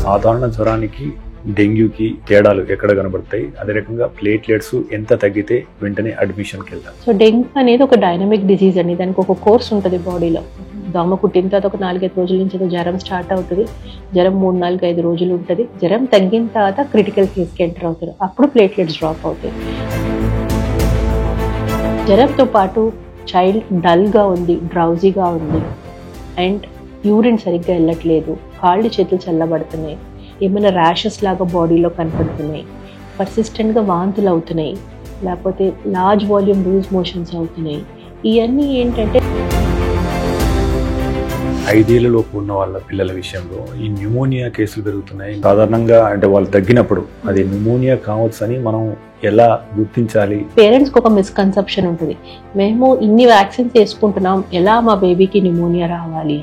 సాధారణ జ్వరానికి డెంగ్యూకి తేడాలు ఎక్కడ కనబడతాయి, అదే రకంగా ప్లేట్లెట్స్ ఎంత తగ్గితే వెంటనే అడ్మిషన్కి వెళ్తారు? సో డెంగ్యూ అనేది ఒక డైనమిక్ డిజీజ్ అండి. దానికి ఒక కోర్స్ ఉంటుంది బాడీలో. దోమ కుట్టిన తర్వాత ఒక 4-5 రోజుల నుంచి జ్వరం స్టార్ట్ అవుతుంది. జ్వరం 3-4-5 రోజులు ఉంటుంది. జ్వరం తగ్గిన తర్వాత క్రిటికల్ ఫేజ్కి ఎంటర్ అవుతారు. అప్పుడు ప్లేట్లెట్స్ డ్రాప్ అవుతాయి. జ్వరంతో పాటు చైల్డ్ డల్గా ఉంది, డ్రౌజీగా ఉంది, అండ్ యూరిన్ సరిగ్గా వెళ్ళట్లేదు, కాళ్ళు చేతులు చల్లబడుతున్నాయి, ఏమైనా ర్యాషెస్ లాగా బాడీలో కనపడుతున్నాయి, పర్సిస్టెంట్గా వాంతులు అవుతున్నాయి, లేకపోతే లార్జ్ వాల్యూమ్ లూజ్ మోషన్స్ అవుతున్నాయి. ఇవన్నీ ఏంటంటే 5 ఏళ్లలోపు ఉన్న వాళ్ళ పిల్లల విషయంలో ఈ న్యూమోనియా కేసులు పెరుగుతున్నాయి. సాధారణంగా అంటే వాళ్ళు తగ్గినప్పుడు అది న్యూమోనియా కావచ్చు అని మనం ఎలా గుర్తించాలి? పేరెంట్స్కి ఒక మిస్కన్సెప్షన్ ఉంటుంది, మేము ఇన్ని వ్యాక్సిన్స్ వేసుకుంటున్నాం, ఎలా మా బేబీకి న్యూమోనియా రావాలి.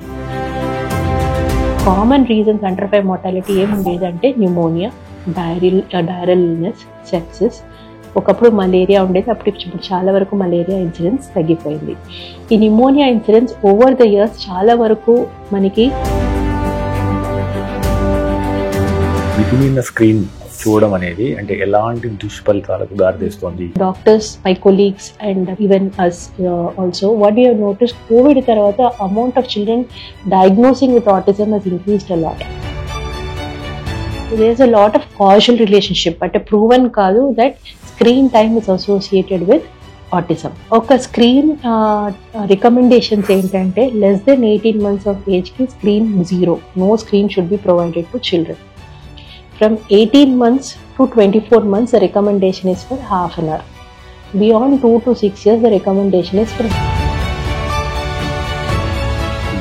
కామన్ రీజన్స్ అండర్ 5 మార్టాలిటీ ఏముండేదంటే న్యూమోనియా, డైరల్ ఇల్నెస్, సెప్సిస్. ఒకప్పుడు మలేరియా ఉండేది, అప్పుడు ఇప్పుడు చాలా వరకు మలేరియా ఇన్సిడెన్స్ తగ్గిపోయింది. ఈ pneumonia incidence over the years చాలా వరకు మనకి మితిమీరిన స్క్రీన్ చూడడం అనేది అంటే ఎలాంటి దుష్ఫలితాలకు దారితీస్తుంది? Doctors, my colleagues and even us also what you have noticed, COVID తర్వాత amount of children diagnosing with autism has increased a lot. There is a lot of causal relationship, but a proven కాదు that screen time is associated with autism. ఒక screen recommendations ఏంటంటే less than 18 months of age కి screen 0. No screen should be provided to children. From 18 months to 24 months, the recommendation is for half an hour. Beyond 2 to 6 years, the recommendation is for.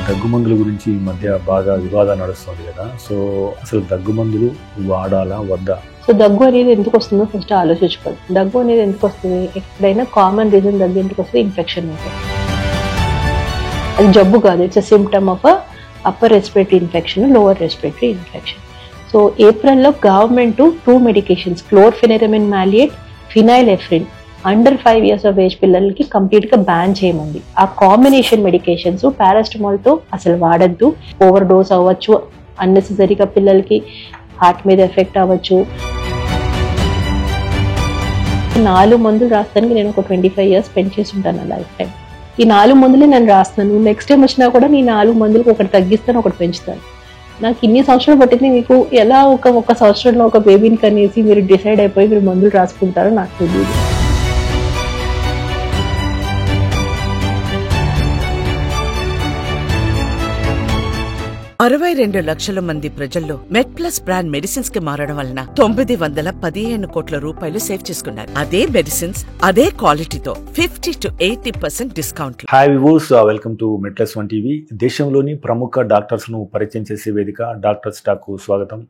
దగ్గు మందుల గురించి ఈ మధ్య బాగా వివాదం నడుస్తుంది కదా, సో అసలు దగ్గు మందులు వాడాలా వద్దా? సో దగ్గు అనేది ఎందుకు వస్తుందో ఫస్ట్ ఆలోచించుకోవాలి. దగ్గు అనేది ఎందుకు వస్తుంది? ఎక్కడైనా కామన్ రీజన్ దగ్గు ఎందుకు వస్తుంది? ఇన్ఫెక్షన్ ఉంటుంది. అది జబ్బు కాదు, it's a symptom of upper respiratory infection, lower respiratory infection. So ఏప్రిల్లో government 2 medications, chlorpheniramine maleate, phenylephrine, under 5 years of age పిల్లలకి కంప్లీట్గా బ్యాన్ చేయమంది. ఆ కాంబినేషన్ మెడికేషన్స్ పారాస్టమాల్తో అసలు వాడద్దు. ఓవర్ డోస్ అవ్వచ్చు, అన్నెసెసరీగా పిల్లలకి హార్ట్ మీద ఎఫెక్ట్ అవ్వచ్చు. 4 మందులు రాస్తానికి నేను ఒక 25 years స్పెండ్ చేసి ఉంటాను లైఫ్ టైం. ఈ 4 మందులే నేను రాస్తాను. నెక్స్ట్ టైం వచ్చినా కూడా నేను 4 మందులకు ఒకటి తగ్గిస్తాను, ఒకటి పెంచుతాను. నాకు ఇన్ని సంవత్సరాలు పట్టింది, మీకు ఎలా ఒక సంవత్సరంలో ఒక బేబీని కనేసి మీరు డిసైడ్ అయిపోయి మీరు మందులు రాసుకుంటారో నాకు తెలియదు. 62 లక్షల మంది ప్రజల్లో మెడ్ప్లస్ బ్రాండ్ మెడిసిన్స్ కి మారడం వలన 915 కోట్ల రూపాయలు సేవ్ చేసుకున్నారు. అదే మెడిసిన్స్ అదే క్వాలిటీతో 50 to 80% discount. Hi viewers, welcome to MedPlus one TV. దేశంలోని ప్రముఖ డాక్టర్స్ ను పరిచయం చేసే వేదిక డాక్టర్ స్టాక్ కు స్వాగతం.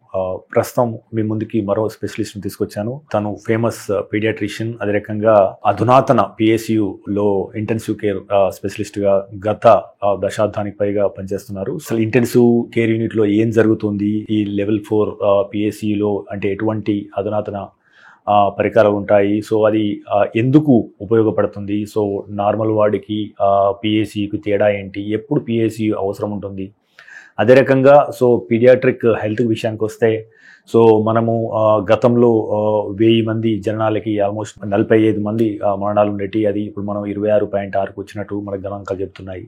ప్రస్తుతం మీ ముందుకి మరో స్పెషలిస్ట్ ను తీసుకొచ్చాను. తను ఫేమస్ పీడియాట్రిషియన్, అదే రకంగా అధునాతన PSU లో ఇంటెన్సివ్ కేర్ స్పెషలిస్ట్ గా గత దశాబ్దానికి పైగా పనిచేస్తున్నారు. అసలు ఇంటెన్సివ్ కేర్ యూనిట్ లో ఏం జరుగుతుంది, ఈ లెవెల్ 4 PSUలో అంటే ఎటువంటి అధునాతన పరికరాలు ఉంటాయి, సో అది ఎందుకు ఉపయోగపడుతుంది, సో నార్మల్ వార్డుకి PSUకి తేడా ఏంటి, ఎప్పుడు PSU అవసరం ఉంటుంది, అదే రకంగా సో పీడియాట్రిక్ హెల్త్ విషయానికి వస్తే సో మనము గతంలో 1000 మంది జనాలకి ఆల్మోస్ట్ 45 మంది మరణాలు ఉండేవి. అది ఇప్పుడు మనం 26.6కు వచ్చినట్టు మనకు గణాంకాలు చెప్తున్నాయి.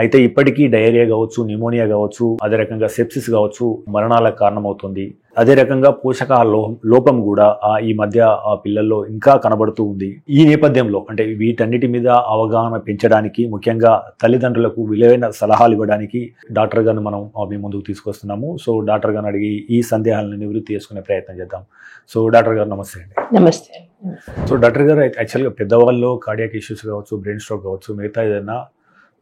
అయితే ఇప్పటికీ డయేరియా కావచ్చు, న్యూమోనియా కావచ్చు, అదే రకంగా సెప్సిస్ కావచ్చు మరణాలకు కారణమవుతుంది. అదే రకంగా పోషకాహార లోపం కూడా ఈ మధ్య పిల్లల్లో ఇంకా కనబడుతూ ఉంది. ఈ నేపథ్యంలో అంటే వీటన్నిటి మీద అవగాహన పెంచడానికి, ముఖ్యంగా తల్లిదండ్రులకు విలువైన సలహాలు ఇవ్వడానికి డాక్టర్ గారిని మనం మీ ముందుకు తీసుకొస్తున్నాము. సో డాక్టర్ గారిని అడిగి ఈ సందేహాలను నివృత్తి చేసుకునే ప్రయత్నం చేద్దాం. సో డాక్టర్ గారు నమస్తే అండి. నమస్తే. సో డాక్టర్ గారు, యాక్చువల్గా పెద్దవాళ్ళు కార్డియాక్ ఇష్యూస్ కావచ్చు, బ్రెయిన్ స్ట్రోక్ కావచ్చు, మిగతా ఏదైనా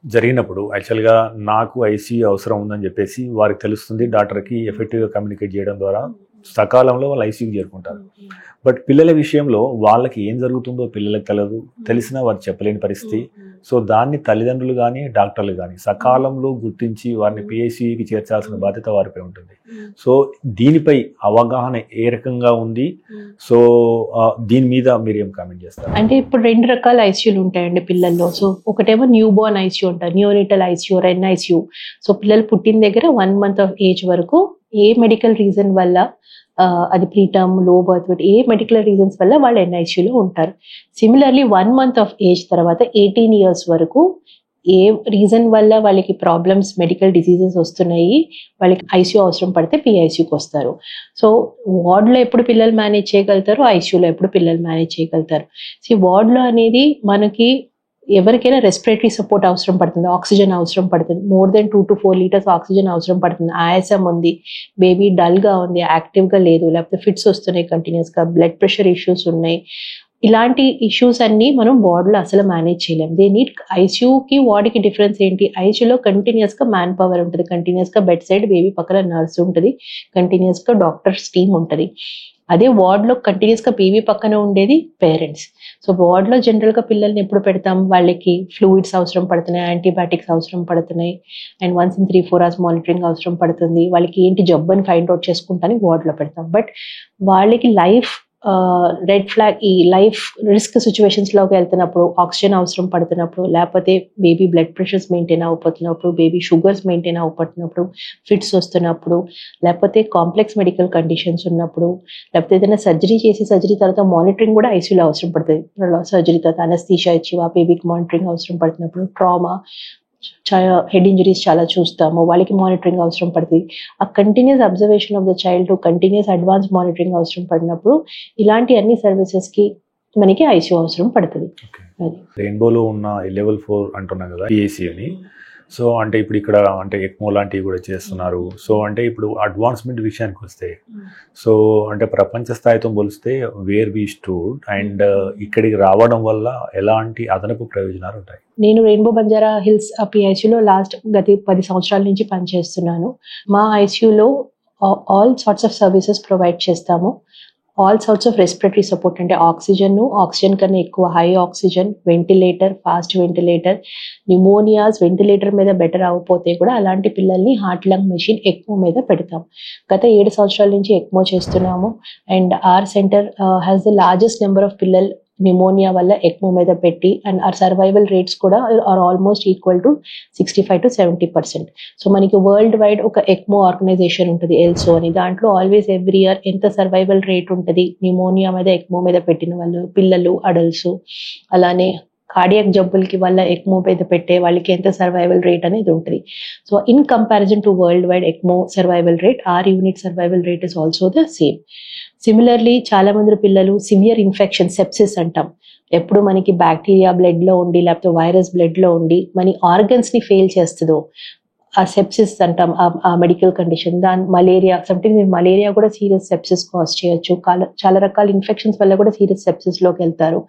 జరిగినప్పుడు యాక్చువల్గా నాకు ICU అవసరం ఉందని చెప్పేసి వారికి తెలుస్తుంది. డాక్టర్కి ఎఫెక్టివ్గా కమ్యూనికేట్ చేయడం ద్వారా సకాలంలో వాళ్ళు ICUకి చేరుకుంటారు. బట్ పిల్లల విషయంలో వాళ్ళకి ఏం జరుగుతుందో పిల్లలకు తెలియదు, తెలిసినా వారు చెప్పలేని పరిస్థితి. సో దాన్ని తల్లిదండ్రులు కానీ డాక్టర్లు కానీ సకాలంలో గుర్తించి వారిని PICUకి చేర్చాల్సిన బాధ్యత వారిపై ఉంటుంది. సో దీనిపై అవగాహన ఏ రకంగా ఉంది, సో దీని మీద మీరు ఏం కామెంట్ చేస్తారు? అంటే ఇప్పుడు 2 రకాల ICUలు ఉంటాయండి పిల్లల్లో. సో ఒకటేమో న్యూ బోర్న్ ICU ఉంటారు, న్యూనిటల్ ICU, NICU. సో పిల్లలు పుట్టిన దగ్గర 1 month of age వరకు ఏ మెడికల్ రీజన్ వల్ల అది ప్రీటర్మ్, లో బర్త్ వెయిట్, ఏ మెడికల్ రీజన్స్ వల్ల వాళ్ళు ఎన్ఐసియూలో ఉంటారు. సిమిలర్లీ 1 month ఆఫ్ ఏజ్ తర్వాత 18 years వరకు ఏ రీజన్ వల్ల వాళ్ళకి ప్రాబ్లమ్స్, మెడికల్ డిసీజెస్ వస్తున్నాయి, వాళ్ళకి ఐసీయూ అవసరం పడితే పిఐసీయూకి వస్తారు. సో వార్డ్లో ఎప్పుడు పిల్లలు మేనేజ్ చేయగలుగుతారు, ఐసీయూలో ఎప్పుడు పిల్లలు మేనేజ్ చేయగలుగుతారు. సో వార్డ్లో అనేది మనకి ఎవరికైనా రెస్పిరేటరీ సపోర్ట్ అవసరం పడుతుంది, ఆక్సిజన్ అవసరం పడుతుంది, more than 2 to 4 liters oxygen అవసరం పడుతుంది, ఆయాసం ఉంది, బేబీ డల్గా ఉంది, యాక్టివ్గా లేదు, లేకపోతే ఫిట్స్ వస్తున్నాయి కంటిన్యూస్గా, బ్లడ్ ప్రెషర్ ఇష్యూస్ ఉన్నాయి, ఇలాంటి ఇష్యూస్ అన్ని మనం వార్డులో అసలు మేనేజ్ చేయలేం. దే నీడ్ ఐసీయూకి వార్డుకి డిఫరెన్స్ ఏంటి, ఐసీయూలో కంటిన్యూస్గా మ్యాన్ పవర్ ఉంటుంది, కంటిన్యూస్గా బెడ్ సైడ్ బేబీ పక్కన నర్స్ ఉంటుంది, కంటిన్యూస్గా డాక్టర్స్ టీమ్ ఉంటుంది. అదే వార్డులో కంటిన్యూస్గా బేబీ పక్కన ఉండేది పేరెంట్స్. సో వార్డులో జనరల్గా పిల్లల్ని ఎప్పుడు పెడతాం, వాళ్ళకి ఫ్లూయిడ్స్ అవసరం పడుతున్నాయి, యాంటీబయాటిక్స్ అవసరం పడుతున్నాయి, అండ్ 1 in 3-4 hours మానిటరింగ్ అవసరం పడుతుంది, వాళ్ళకి ఏంటి జబ్బు అని ఫైండ్ అవుట్ చేసుకుంటానికి వార్డులో పెడతాం. బట్ వాళ్ళకి లైఫ్ రెడ్ ఫ్లాగ్, ఈ లైఫ్ రిస్క్ సిచ్యువేషన్స్లోకి వెళ్తున్నప్పుడు, ఆక్సిజన్ అవసరం పడుతున్నప్పుడు, లేకపోతే బేబీ బ్లడ్ ప్రెషర్స్ మెయింటైన్ అవ్వబోతున్నప్పుడు, బేబీ షుగర్స్ మెయింటైన్ అవ్వబోతున్నప్పుడు, ఫిట్స్ వస్తున్నప్పుడు, లేకపోతే కాంప్లెక్స్ మెడికల్ కండిషన్స్ ఉన్నప్పుడు, లేకపోతే ఏదైనా సర్జరీ చేసి సర్జరీ తర్వాత మానిటరింగ్ కూడా ఐసీయూలో అవసరం పడుతుంది. సర్జరీ తర్వాత అనస్థీషియా ఇచ్చి ఆ బేబీకి మానిటరింగ్ అవసరం పడుతున్నప్పుడు, ట్రామా, హెడ్ ఇంజరీస్ చాలా చూస్తాము, వాళ్ళకి మానిటరింగ్ అవసరం పడుతుంది. ఆ continuous observation of the child, continuous advance monitoring అవసరం పడినప్పుడు ఇలాంటి అన్ని సర్వీసెస్కి మనకి ఐసీయూ అవసరం పడుతుంది. రెయిన్బోలో ఉన్న లెవెల్ 4 అంటున్నాం కదా పిఐసి అని. సో అంటే ఇప్పుడు ఇక్కడ అంటే ఎక్మో లాంటివి కూడా చేస్తున్నారు. సో అంటే ఇప్పుడు అడ్వాన్స్మెంట్ విషయానికి వస్తే, సో అంటే ప్రపంచ స్థాయితో పోలిస్తే వేర్ వి స్టూడ్ అండ్ ఇక్కడికి రావడం వల్ల ఎలాంటి అదనపు ప్రయోజనాలు ఉంటాయి? నేను రెయిన్బో బంజారా హిల్స్ పిఐసియూలో గత 10 సంవత్సరాల నుంచి పనిచేస్తున్నాను. మా ఐసీయూలో all sorts of services provide చేస్తాము. All sorts of respiratory support అంటే ఆక్సిజన్ కన్నా ఎక్కువ high oxygen, ventilator, fast ventilator, pneumonias ventilator మీద బెటర్ అవ్వకపోతే కూడా అలాంటి పిల్లల్ని హార్ట్ లంగ్ మెషిన్ ఎక్మో మీద పెడతాం. గత 7 సంవత్సరాల నుంచి ఎక్మో చేస్తున్నాము. And our centre has the largest number of పిల్లలు న్యూమోనియా వల్ల ఎక్మో మీద పెట్టి, అండ్ ఆర్ సర్వైవల్ రేట్స్ కూడా are almost equal to 65 to 70%. So మనకి వరల్డ్ వైడ్ ఒక ఎక్మో ఆర్గనైజేషన్ ఉంటుంది, ఎల్సో అని. దాంట్లో ఆల్వేస్ ఎవ్రీ ఇయర్ ఎంత సర్వైవల్ రేట్ ఉంటుంది న్యూమోనియా మీద ఎక్మో మీద పెట్టిన వాళ్ళు, పిల్లలు, అడల్ట్స్, అలానే కార్డియాక్ జబ్బులకి వల్ల ఎక్మో మీద పెట్టే వాళ్ళకి ఎంత సర్వైవల్ రేట్ అనేది ఉంటుంది. So in comparison to world wide ECMO survival rate, our unit survival rate is also the same. Similarly చాలా మంది పిల్లలు సివియర్ ఇన్ఫెక్షన్, సెప్సిస్ అంటాం, ఎప్పుడు మనకి బ్యాక్టీరియా బ్లడ్లో ఉండి లేకపోతే వైరస్ బ్లడ్లో ఉండి మన ఆర్గన్స్ని ఫెయిల్ చేస్తుందో ఆ సెప్సిస్ అంటాం, ఆ మెడికల్ కండిషన్. దాని మలేరియా, సమ్టైమ్స్ మలేరియా కూడా సీరియస్ సెప్సిస్ కాజ్ చేయొచ్చు. చాలా రకాల ఇన్ఫెక్షన్స్ వల్ల కూడా సీరియస్ సెప్సిస్లోకి వెళ్తారు.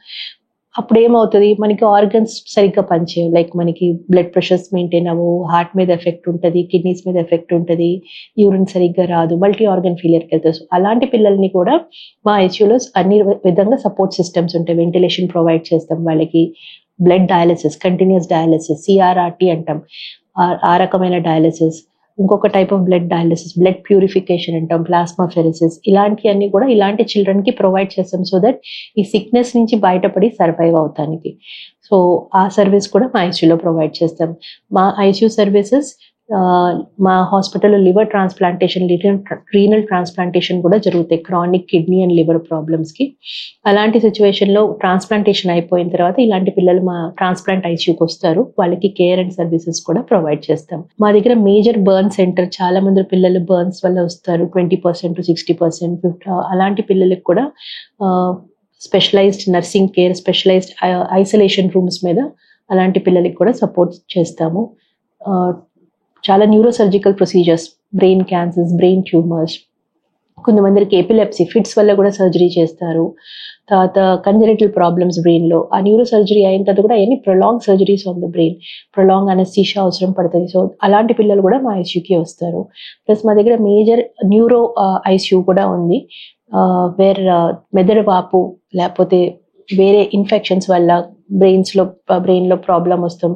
అప్పుడు ఏమవుతుంది, మనకి ఆర్గన్స్ సరిగ్గా పనిచేయవు, లైక్ మనకి బ్లడ్ ప్రెషర్స్ మెయింటైన్ అవ్వవు, హార్ట్ మీద ఎఫెక్ట్ ఉంటుంది, కిడ్నీస్ మీద ఎఫెక్ట్ ఉంటుంది, యూరిన్ సరిగ్గా రాదు, మల్టీ ఆర్గన్ ఫెయిలియర్కి వెళ్తారు. సో అలాంటి పిల్లల్ని కూడా మా ఐసీయూలో అన్ని విధంగా సపోర్ట్ సిస్టమ్స్ ఉంటాయి. వెంటిలేషన్ ప్రొవైడ్ చేస్తాం వాళ్ళకి, blood dialysis, continuous dialysis, CRRT అంటాం, ఆ రకమైన డయాలిసిస్, ఇంకొక type of blood dialysis, blood purification అంటాం, ప్లాస్మా ఫెరిసిస్, ఇలాంటివన్నీ కూడా ఇలాంటి చిల్డ్రన్కి ప్రొవైడ్ చేస్తాం సో దట్ ఈ సిక్నెస్ నుంచి బయటపడి సర్వైవ్ అవుతానికి. సో ఆ సర్వీస్ కూడా మా ఐసీయూలో ప్రొవైడ్ చేస్తాం. మా ఐసీయూ సర్వీసెస్ మా హాస్పిటల్లో లివర్ ట్రాన్స్ప్లాంటేషన్, రీనల్ ట్రాన్స్ప్లాంటేషన్ కూడా జరుగుతాయి క్రానిక్ కిడ్నీ అండ్ లివర్ ప్రాబ్లమ్స్కి. అలాంటి సిచ్యువేషన్లో ట్రాన్స్ప్లాంటేషన్ అయిపోయిన తర్వాత ఇలాంటి పిల్లలు మా ట్రాన్స్ప్లాంట్ ఐసీయూకి వస్తారు, వాళ్ళకి కేర్ అండ్ సర్వీసెస్ కూడా ప్రొవైడ్ చేస్తాం. మా దగ్గర మేజర్ బర్న్ సెంటర్, చాలా మంది పిల్లలు బర్న్స్ వల్ల వస్తారు, 20% to 60%. అలాంటి పిల్లలకు కూడా specialised nursing care, specialised isolation rooms మీద అలాంటి పిల్లలకి కూడా సపోర్ట్ చేస్తాము. చాలా neurosurgical procedures, brain cancers, brain tumours, కొంతమందికి ఎపిలెప్సీ ఫిట్స్ వల్ల కూడా సర్జరీ చేస్తారు. తర్వాత కంజనిటల్ ప్రాబ్లమ్స్ బ్రెయిన్లో, ఆ న్యూరో సర్జరీ అయిన తర్వాత కూడా any prolong surgeries on the brain, prolong anaesthesia అవసరం పడుతుంది. సో అలాంటి పిల్లలు కూడా మా ఐసీయూకి వస్తారు. ప్లస్ మా దగ్గర మేజర్ న్యూరో ఐసీయూ కూడా ఉంది, వేర్ మెదడు వాపు లేకపోతే వేరే ఇన్ఫెక్షన్స్ వల్ల బ్రెయిన్లో ప్రాబ్లం వస్తాం,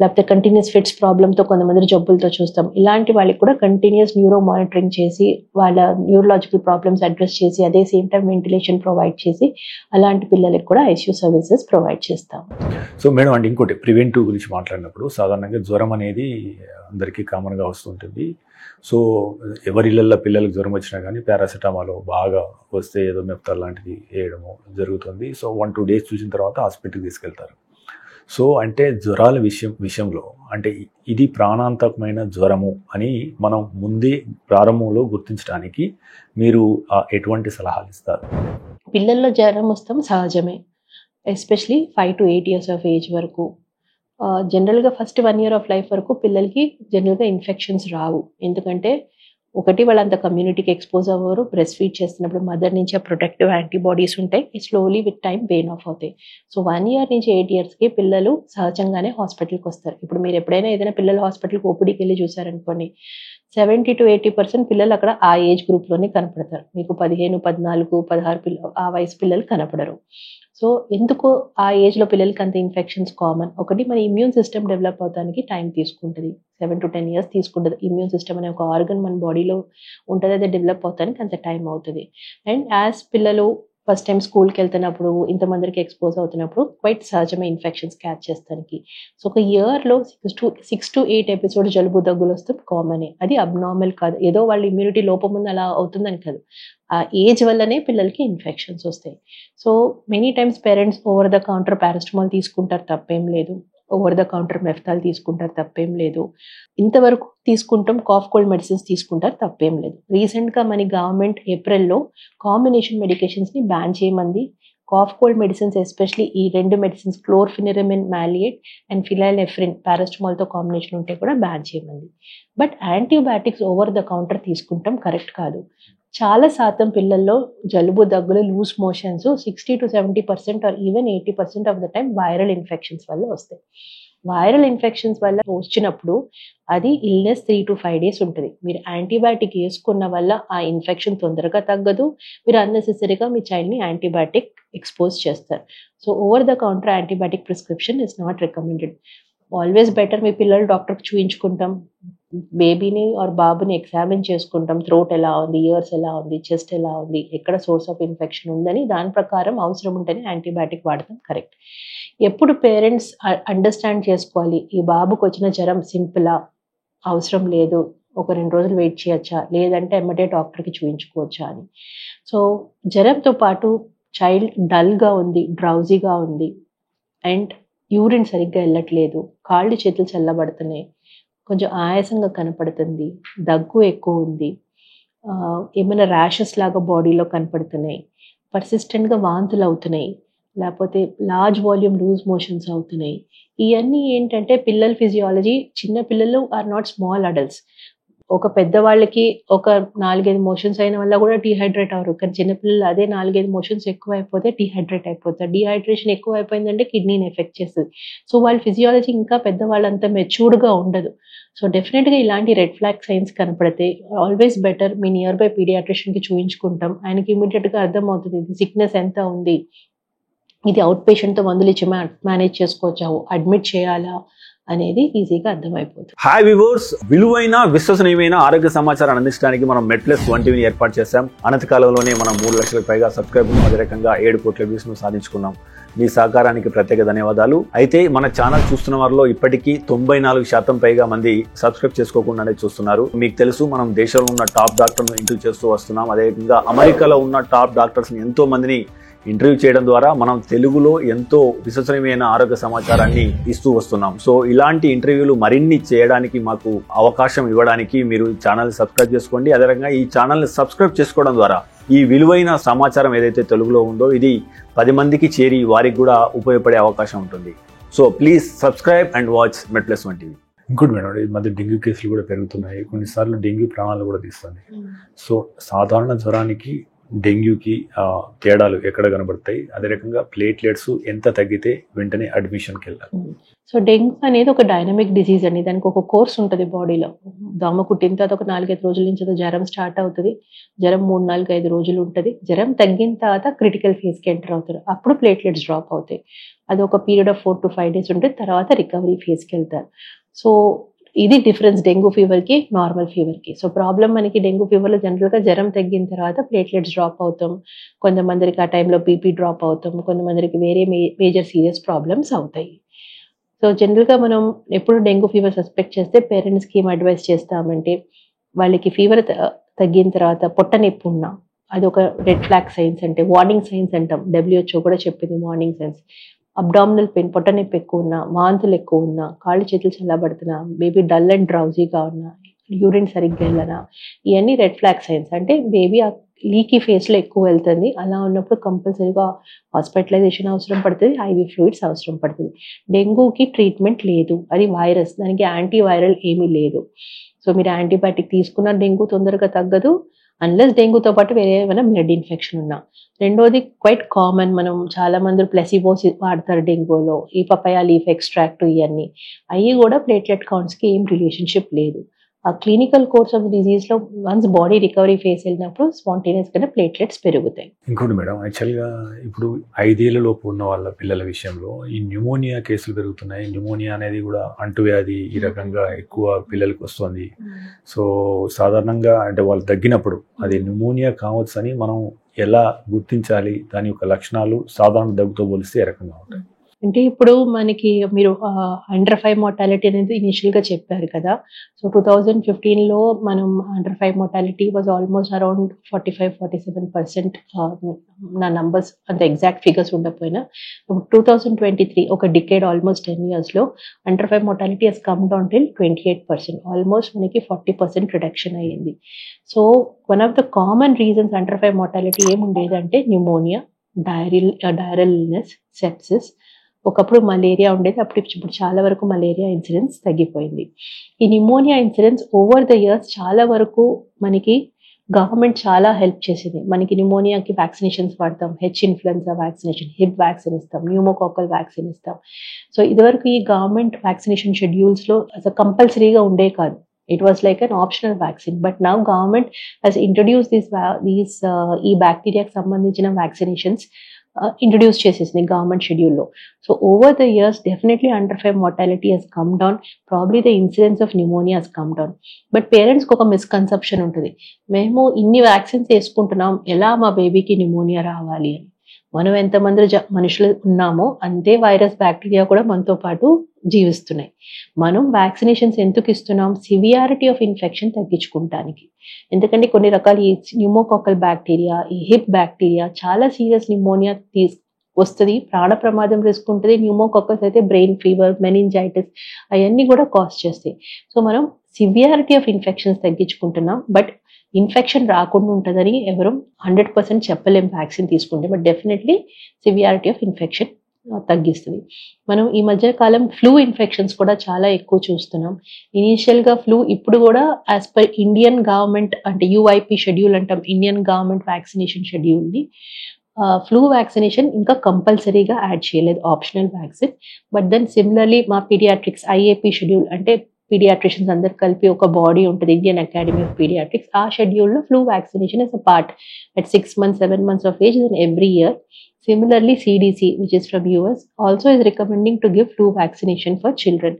లేకపోతే కంటిన్యూస్ ఫిట్స్ ప్రాబ్లంతో కొంతమంది జబ్బులతో చూస్తాం. ఇలాంటి వాళ్ళకి కూడా కంటిన్యూస్ న్యూరో మానిటరింగ్ చేసి వాళ్ళ న్యూరలాజికల్ ప్రాబ్లమ్స్ అడ్రస్ చేసి అదే సేమ్ టైం వెంటిలేషన్ ప్రొవైడ్ చేసి అలాంటి పిల్లలకి కూడా ఐసీయూ సర్వీసెస్ ప్రొవైడ్ చేస్తాం. సో మేడం, అంటే ఇంకోటి ప్రివెంటివ్ గురించి మాట్లాడినప్పుడు సాధారణంగా జ్వరం అనేది అందరికీ కామన్గా వస్తుంటుంది. సో ఎవరి ఇళ్ళల్లో పిల్లలకు జ్వరం వచ్చినా కానీ పారాసిటమాల్ బాగా వస్తే ఏదో మెప్తార్ లాంటిది వేయడము జరుగుతుంది. సో 1-2 days చూసిన తర్వాత హాస్పిటల్కి తీసుకెళ్తారు. సో అంటే జ్వరాల విషయంలో అంటే ఇది ప్రాణాంతకమైన జ్వరము అని మనం ముందే ప్రారంభంలో గుర్తించడానికి మీరు ఎటువంటి సలహాలు ఇస్తారు? పిల్లల్లో జ్వరం వస్తాం సహజమే, especially 5 to 8 years of age వరకు. జనరల్గా ఫస్ట్ 1 year ఆఫ్ లైఫ్ వరకు పిల్లలకి జనరల్గా ఇన్ఫెక్షన్స్ రావు. ఎందుకంటే ఒకటి వాళ్ళంత కమ్యూనిటీకి ఎక్స్పోజ్ అవ్వరు, బ్రెస్ట్ ఫీడ్ చేస్తున్నప్పుడు మదర్ నుంచి ఆ ప్రొటెక్టివ్ యాంటీబాడీస్ ఉంటాయి, slowly with time Bain of అవుతాయి. సో 1 year నుంచి 8 yearsకి పిల్లలు సహజంగానే హాస్పిటల్కి వస్తారు. ఇప్పుడు మీరు ఎప్పుడైనా ఏదైనా పిల్లలు హాస్పిటల్కి ఓపీడీకి వెళ్ళి చూసారనుకోండి, 70 to 80% పిల్లలు అక్కడ ఆ ఏజ్ గ్రూప్లోనే కనపడతారు. మీకు 15, 14, 16 ఆ వయసు పిల్లలు కనపడరు. సో ఎందుకు ఆ ఏజ్లో పిల్లలకి అంత ఇన్ఫెక్షన్స్ కామన్? ఒకటి మన ఇమ్యూన్ సిస్టమ్ డెవలప్ అవడానికి టైం తీసుకుంటుంది, 7 to 10 years తీసుకుంటుంది. ఇమ్యూన్ సిస్టమ్ అనే ఒక ఆర్గన్ మన బాడీలో ఉంటుంది, అది డెవలప్ అవడానికి అంత టైం అవుతుంది. అండ్ యాజ్ పిల్లలు ఫస్ట్ టైం స్కూల్కి వెళ్తున్నప్పుడు ఇంతమందికి ఎక్స్పోజ్ అవుతున్నప్పుడు క్వైట్ సహజమే ఇన్ఫెక్షన్స్ క్యాచ్ చేస్తానికి. సో ఒక ఇయర్లో 6 to 8 episodes జలుబు దగ్గులు వస్తే కామనే, అది అబ్నార్మల్ కాదు, ఏదో వాళ్ళ ఇమ్యూనిటీ లోపం ఉంది అలా అవుతుందని కాదు, ఆ ఏజ్ వల్లనే పిల్లలకి ఇన్ఫెక్షన్స్ వస్తాయి. So many times parents over the counter paracetamol తీసుకుంటారు, తప్పేం లేదు. ఓవర్ ద కౌంటర్ మెఫ్తాల్ తీసుకుంటారు, తప్పేం లేదు. ఇంతవరకు తీసుకుంటాం కాఫ్ కోల్డ్ మెడిసిన్స్ తీసుకుంటారు, తప్పేం లేదు. రీసెంట్గా మన గవర్నమెంట్ ఏప్రిల్లో కాంబినేషన్ మెడికేషన్స్ని బ్యాన్ చేయమంది. కాఫ్ కోల్డ్ మెడిసిన్స్ ఎస్పెషలీ ఈ 2 medicines chlorpheniramine maleate and phenylephrine పారాసిటమాల్తో కాంబినేషన్ ఉంటే కూడా బ్యాన్ చేయమంది. But antibiotics over the counter తీసుకుంటాం కరెక్ట్ కాదు. చాలా శాతం పిల్లల్లో జలుబు దగ్గులు loose motions 60 to 70% or even 80% of the time viral infections వల్ల వస్తాయి. వైరల్ ఇన్ఫెక్షన్స్ వల్ల వచ్చినప్పుడు అది ఇల్నెస్ 3 to 5 days ఉంటుంది. మీరు యాంటీబయాటిక్ వేసుకున్న వల్ల ఆ ఇన్ఫెక్షన్ తొందరగా తగ్గదు, మీరు అన్నెసెసరీగా మీ చైల్డ్ని యాంటీబయాటిక్ ఎక్స్పోజ్ చేస్తారు. So over the counter antibiotic prescription is not recommended. Always better మీ పిల్లలు డాక్టర్కి చూయించుకుంటాం, బేబీని ఆర్ బాబుని ఎగ్జామిన్ చేసుకుంటాం, థ్రోట్ ఎలా ఉంది, ఇయర్స్ ఎలా ఉంది, చెస్ట్ ఎలా ఉంది, ఎక్కడ సోర్స్ ఆఫ్ ఇన్ఫెక్షన్ ఉందని దాని ప్రకారం అవసరం ఉంటేనే యాంటీబయాటిక్ వాడతాం కరెక్ట్. ఎప్పుడు పేరెంట్స్ అండర్స్టాండ్ చేసుకోవాలి, ఈ బాబుకి వచ్చిన జ్వరం సింపులా, అవసరం లేదు, ఒక 2 రోజులు వెయిట్ చేయొచ్చా, లేదంటే ఎమ్మటే డాక్టర్కి చూయించుకోవచ్చా అని. సో జ్వరంతో పాటు చైల్డ్ డల్గా ఉంది, డ్రౌజీగా ఉంది, అండ్ యూరిన్ సరిగ్గా వెళ్ళట్లేదు, కాళ్ళు చేతులు చల్లబడుతున్నాయి, కొంచెం ఆయాసంగా కనపడుతుంది, దగ్గు ఎక్కువ ఉంది, ఏమైనా ర్యాషెస్ లాగా బాడీలో కనపడుతున్నాయి, పర్సిస్టెంట్గా వాంతులు అవుతున్నాయి, లేకపోతే లార్జ్ వాల్యూమ్ లూజ్ మోషన్స్ అవుతున్నాయి. ఇవన్నీ ఏంటంటే పిల్లల ఫిజియాలజీ, చిన్న పిల్లలు ఆర్ నాట్ స్మాల్ అడల్ట్స్. ఒక పెద్దవాళ్ళకి ఒక 4-5 మోషన్స్ అయిన వల్ల కూడా డీహైడ్రేట్ అవ్వరు, కానీ చిన్నపిల్లలు అదే 4-5 మోషన్స్ ఎక్కువ అయిపోతే డీహైడ్రేట్ అయిపోతారు. డీహైడ్రేషన్ ఎక్కువ అయిపోయిందంటే కిడ్నీని ఎఫెక్ట్ చేస్తుంది. సో వాళ్ళ ఫిజియాలజీ ఇంకా పెద్దవాళ్ళంతా మెచ్యూర్డ్గా ఉండదు. సో డెఫినెట్గా ఇలాంటి రెడ్ ఫ్లాగ్ సైన్స్ కనపడితే ఆల్వేస్ బెటర్ మీ నియర్ బై పీడియాట్రిషియన్కి చూయించుకుంటాం. ఆయనకి ఇమీడియట్గా అర్థమవుతుంది ఇది సిక్నెస్ ఎంత ఉంది, ఇది అవుట్ పేషెంట్తో మందులు ఇచ్చి మేనేజ్ చేసుకోవచ్చా, అడ్మిట్ చేయాలా అనేది ఈజీగా అర్థమైపోతుంది. హాయ్ వ్యూవర్స్, విలువైన విశ్వసనీయమైన ఆరోగ్య సమాచారాన్ని అందించడానికి మనం MedPlus1 టీవీని ఏర్పాటు చేశాం. అనతి కాలంలోనే మనం 3 లక్షలకు పైగా సబ్స్క్రైబర్లు, అదే రకంగా 7 కోట్ల వ్యూస్ ను సాధించుకున్నాం. మీ సహకారానికి ప్రత్యేక ధన్యవాదాలు. అయితే మన ఛానల్ చూస్తున్న వారిలో ఇప్పటికీ 94% పైగా మంది సబ్స్క్రైబ్ చేసుకోకుండానే చూస్తున్నారు. మీకు తెలుసు, మనం దేశంలో ఉన్న టాప్ డాక్టర్ను ఇంటర్వ్యూ చేస్తూ వస్తున్నాం. అదేవిధంగా అమెరికాలో ఉన్న టాప్ డాక్టర్స్ ఎంతో మందిని ఇంటర్వ్యూ చేయడం ద్వారా మనం తెలుగులో ఎంతో విశ్వసనీయమైన ఆరోగ్య సమాచారాన్ని ఇస్తూ వస్తున్నాం. సో ఇలాంటి ఇంటర్వ్యూలు మరిన్ని చేయడానికి మాకు అవకాశం ఇవ్వడానికి మీరు ఛానల్ సబ్స్క్రైబ్ చేసుకోండి. అదేవిధంగా ఈ ఛానల్ని సబ్స్క్రైబ్ చేసుకోవడం ద్వారా ఈ విలువైన సమాచారం ఏదైతే తెలుగులో ఉందో ఇది 10 మందికి చేరి వారికి కూడా ఉపయోగపడే అవకాశం ఉంటుంది. So please subscribe and watch MedPlus1 TV. ఇంకోటి మేడం, ఈ మధ్య డెంగ్యూ కేసులు కూడా పెరుగుతున్నాయి, కొన్నిసార్లు డెంగ్యూ ప్రాణాలు కూడా తీస్తుంది. సో సాధారణ జ్వరానికి డెంగ్యూకి తేడాలు ఎక్కడ కనబడతాయి, అదే రకంగా ప్లేట్లెట్స్ ఎంత తగ్గితే వెంటనే అడ్మిషన్కి వెళ్ళాలి? సో డెంగ్యూ అనేది ఒక డైనమిక్ డిసీజ్ అండి. దానికి ఒక కోర్స్ ఉంటుంది బాడీలో. దోమ కుట్టిన తర్వాత ఒక 4-5 రోజుల నుంచి జ్వరం స్టార్ట్ అవుతుంది. జ్వరం 3-4-5 రోజులు ఉంటుంది. జ్వరం తగ్గిన తర్వాత క్రిటికల్ ఫేజ్కి ఎంటర్ అవుతారు. అప్పుడు ప్లేట్లెట్స్ డ్రాప్ అవుతాయి. అది ఒక పీరియడ్ ఆఫ్ 4 to 5 days ఉంటుంది. తర్వాత రికవరీ ఫేజ్కి వెళ్తారు. సో ఇది డిఫరెన్స్ డెంగ్యూ ఫీవర్కి నార్మల్ ఫీవర్కి. సో ప్రాబ్లం మనకి డెంగ్యూ ఫీవర్లో జనరల్గా జ్వరం తగ్గిన తర్వాత ప్లేట్లెట్స్ డ్రాప్ అవుతాం. కొంతమందికి ఆ టైంలో బీపీ డ్రాప్ అవుతాం. కొంతమందికి వేరే మేజర్ సీరియస్ ప్రాబ్లమ్స్ అవుతాయి. సో జనరల్గా మనం ఎప్పుడు డెంగ్యూ ఫీవర్ సస్పెక్ట్ చేస్తే పేరెంట్స్కి ఏం అడ్వైస్ చేస్తామంటే, వాళ్ళకి ఫీవర్ తగ్గిన తర్వాత పొట్ట నొప్పి ఉన్నా అది ఒక రెడ్ ఫ్లాగ్ సైన్స్, అంటే వార్నింగ్ సైన్స్ అంటాం. WHO కూడా చెప్పింది వార్నింగ్ సైన్స్. అబ్డామినల్ పెయిన్, పొట్ట నొప్పి ఎక్కువ ఉన్నా, వాంతులు ఎక్కువ ఉన్నా, కాళ్ళు చేతులు చల్లబడుతున్నా, బేబీ డల్ అండ్ డ్రౌజీగా ఉన్నా, యూరిన్ సరిగ్గా వెళ్ళనా, ఇవన్నీ రెడ్ ఫ్లాగ్ సైన్స్. అంటే బేబీ లీకీ ఫేస్లో ఎక్కువ వెళ్తుంది. అలా ఉన్నప్పుడు కంపల్సరీగా హాస్పిటలైజేషన్ అవసరం పడుతుంది, IV ఫ్లూయిడ్స్ అవసరం పడుతుంది. డెంగ్యూకి ట్రీట్మెంట్ లేదు, అది వైరస్, దానికి యాంటీవైరల్ ఏమీ లేదు. సో మీరు యాంటీబయాటిక్ తీసుకున్న డెంగ్యూ తొందరగా తగ్గదు, అన్లెస్ డెంగ్యూతో పాటు వేరే ఏమైనా బ్లడ్ ఇన్ఫెక్షన్ ఉన్నా. రెండోది క్వైట్ కామన్, మనం చాలా మంది ప్లెసిబోస్ వాడతారు డెంగ్యూలో, ఈ పపాయ లీఫ్ ఎక్స్ట్రాక్ట్, ఇవన్నీ అవి కూడా ప్లేట్లెట్ కౌంట్స్కి ఏం రిలేషన్షిప్ లేదు. ఆ క్లినికల్ కోర్స్ ఆఫ్ డిజీజ్లో వన్స్ బాడీ రికవరీ ఫేస్ వెళ్ళినప్పుడు స్పాంటేనియస్గా ప్లేట్లెట్స్ పెరుగుతాయి. ఇంకోటి మేడం, యాక్చువల్గా ఇప్పుడు 5 ఏళ్ల లోపు ఉన్న వాళ్ళ పిల్లల విషయంలో ఈ న్యూమోనియా కేసులు పెరుగుతున్నాయి. న్యూమోనియా అనేది కూడా అంటువ్యాధి, ఈ రకంగా ఎక్కువ పిల్లలకు వస్తుంది. సో సాధారణంగా అంటే వాళ్ళు తగ్గినప్పుడు అది న్యూమోనియా కావచ్చు అని మనం ఎలా గుర్తించాలి? దాని యొక్క లక్షణాలు సాధారణ దగ్గుతో పోలిస్తే ఏ రకంగా ఉంటాయి? అంటే ఇప్పుడు మనకి మీరు అండర్ 5 మార్టాలిటీ అనేది ఇనిషియల్గా చెప్పారు కదా. సో 2015లో మనం under 5 mortality was almost around 45-47%. నా నంబర్స్ అంత ఎగ్జాక్ట్ ఫిగర్స్ ఉండకపోయినా 2023 ఒక డికేడ్ ఆల్మోస్ట్ 10 yearsలో under 5 mortality has come down till 28%. Almost మనకి 40% రిడక్షన్ అయ్యింది. So one of the common reasons under 5 mortality ఏముండేదంటే న్యూమోనియా, డైరల్ ఇల్నెస్, సెప్సిస్. ఒకప్పుడు మలేరియా ఉండేది, అప్పుడు ఇప్పుడు చాలా వరకు మలేరియా ఇన్సిడెన్స్ తగ్గిపోయింది. ఈ pneumonia incidence over the years చాలా వరకు మనకి గవర్నమెంట్ చాలా హెల్ప్ చేసింది. మనకి న్యూమోనియాకి వ్యాక్సినేషన్స్ వాడతాం, ఇన్ఫ్లుయెన్జా వ్యాక్సినేషన్, హిప్ వ్యాక్సిన్ ఇస్తాం, న్యూమోకాకల్ వ్యాక్సిన్ ఇస్తాం. సో ఇదివరకు ఈ గవర్నమెంట్ వ్యాక్సినేషన్ షెడ్యూల్స్లో అసలు కంపల్సరీగా ఉండే కాదు. It was like an optional vaccine, but now government has introduced these ఈ బ్యాక్టీరియాకి సంబంధించిన vaccinations ఇంట్రడ్యూస్ చేసేసింది గవర్నమెంట్ షెడ్యూల్లో. So over the years definitely under 5 mortality has come down, probably the incidence of pneumonia has come down. But పేరెంట్స్కి ఒక misconception ఉంటుంది, మేము ఇన్ని వ్యాక్సిన్స్ వేసుకుంటున్నాం, ఎలా మా బేబీకి న్యూమోనియా రావాలి అని. మనం ఎంతమంది మనుషులు ఉన్నామో అంతే వైరస్, బ్యాక్టీరియా కూడా మనతో పాటు జీవిస్తున్నాయి. మనం వ్యాక్సినేషన్స్ ఎందుకు ఇస్తున్నాం? సివియారిటీ ఆఫ్ ఇన్ఫెక్షన్ తగ్గించుకుంటానికి. ఎందుకంటే కొన్ని రకాల ఈ న్యూమోకాకల్ బ్యాక్టీరియా, ఈ హిప్ బ్యాక్టీరియా చాలా సీరియస్ న్యూమోనియా వస్తుంది, ప్రాణ ప్రమాదం రిస్క్ ఉంటుంది. న్యూమోకాకల్స్ అయితే బ్రెయిన్ ఫీవర్, మెనింజైటిస్ అవన్నీ కూడా కాజ్ చేస్తాయి. సో మనం సివియారిటీ ఆఫ్ ఇన్ఫెక్షన్స్ తగ్గించుకుంటున్నాం, బట్ ఇన్ఫెక్షన్ రాకుండా ఉంటుందని ఎవరు 100% చెప్పలేం వ్యాక్సిన్ తీసుకుంటే. But definitely severity of infection తగ్గిస్తుంది. మనం ఈ మధ్య కాలం ఫ్లూ ఇన్ఫెక్షన్స్ కూడా చాలా ఎక్కువ చూస్తున్నాం. ఇనీషియల్గా ఫ్లూ ఇప్పుడు కూడా యాజ్ పర్ ఇండియన్ గవర్నమెంట్, అంటే UIP షెడ్యూల్ అంటాం, ఇండియన్ గవర్నమెంట్ వ్యాక్సినేషన్ షెడ్యూల్ని, ఫ్లూ వ్యాక్సినేషన్ ఇంకా కంపల్సరీగా యాడ్ చేయలేదు, optional vaccine. But then similarly మా పీడియాట్రిక్స్ IAP షెడ్యూల్, అంటే పీడియాట్రిషియన్స్ అందరు కలిపి ఒక బాడీ ఉంటుంది, ఇండియన్ అకాడమీ ఆఫ్ పీడియాట్రిక్స్, ఆ షెడ్యూల్లో flu vaccination is a part at 6 months, 7 months of age and every year. Similarly, CDC, which is from US, also is recommending to give flu vaccination for children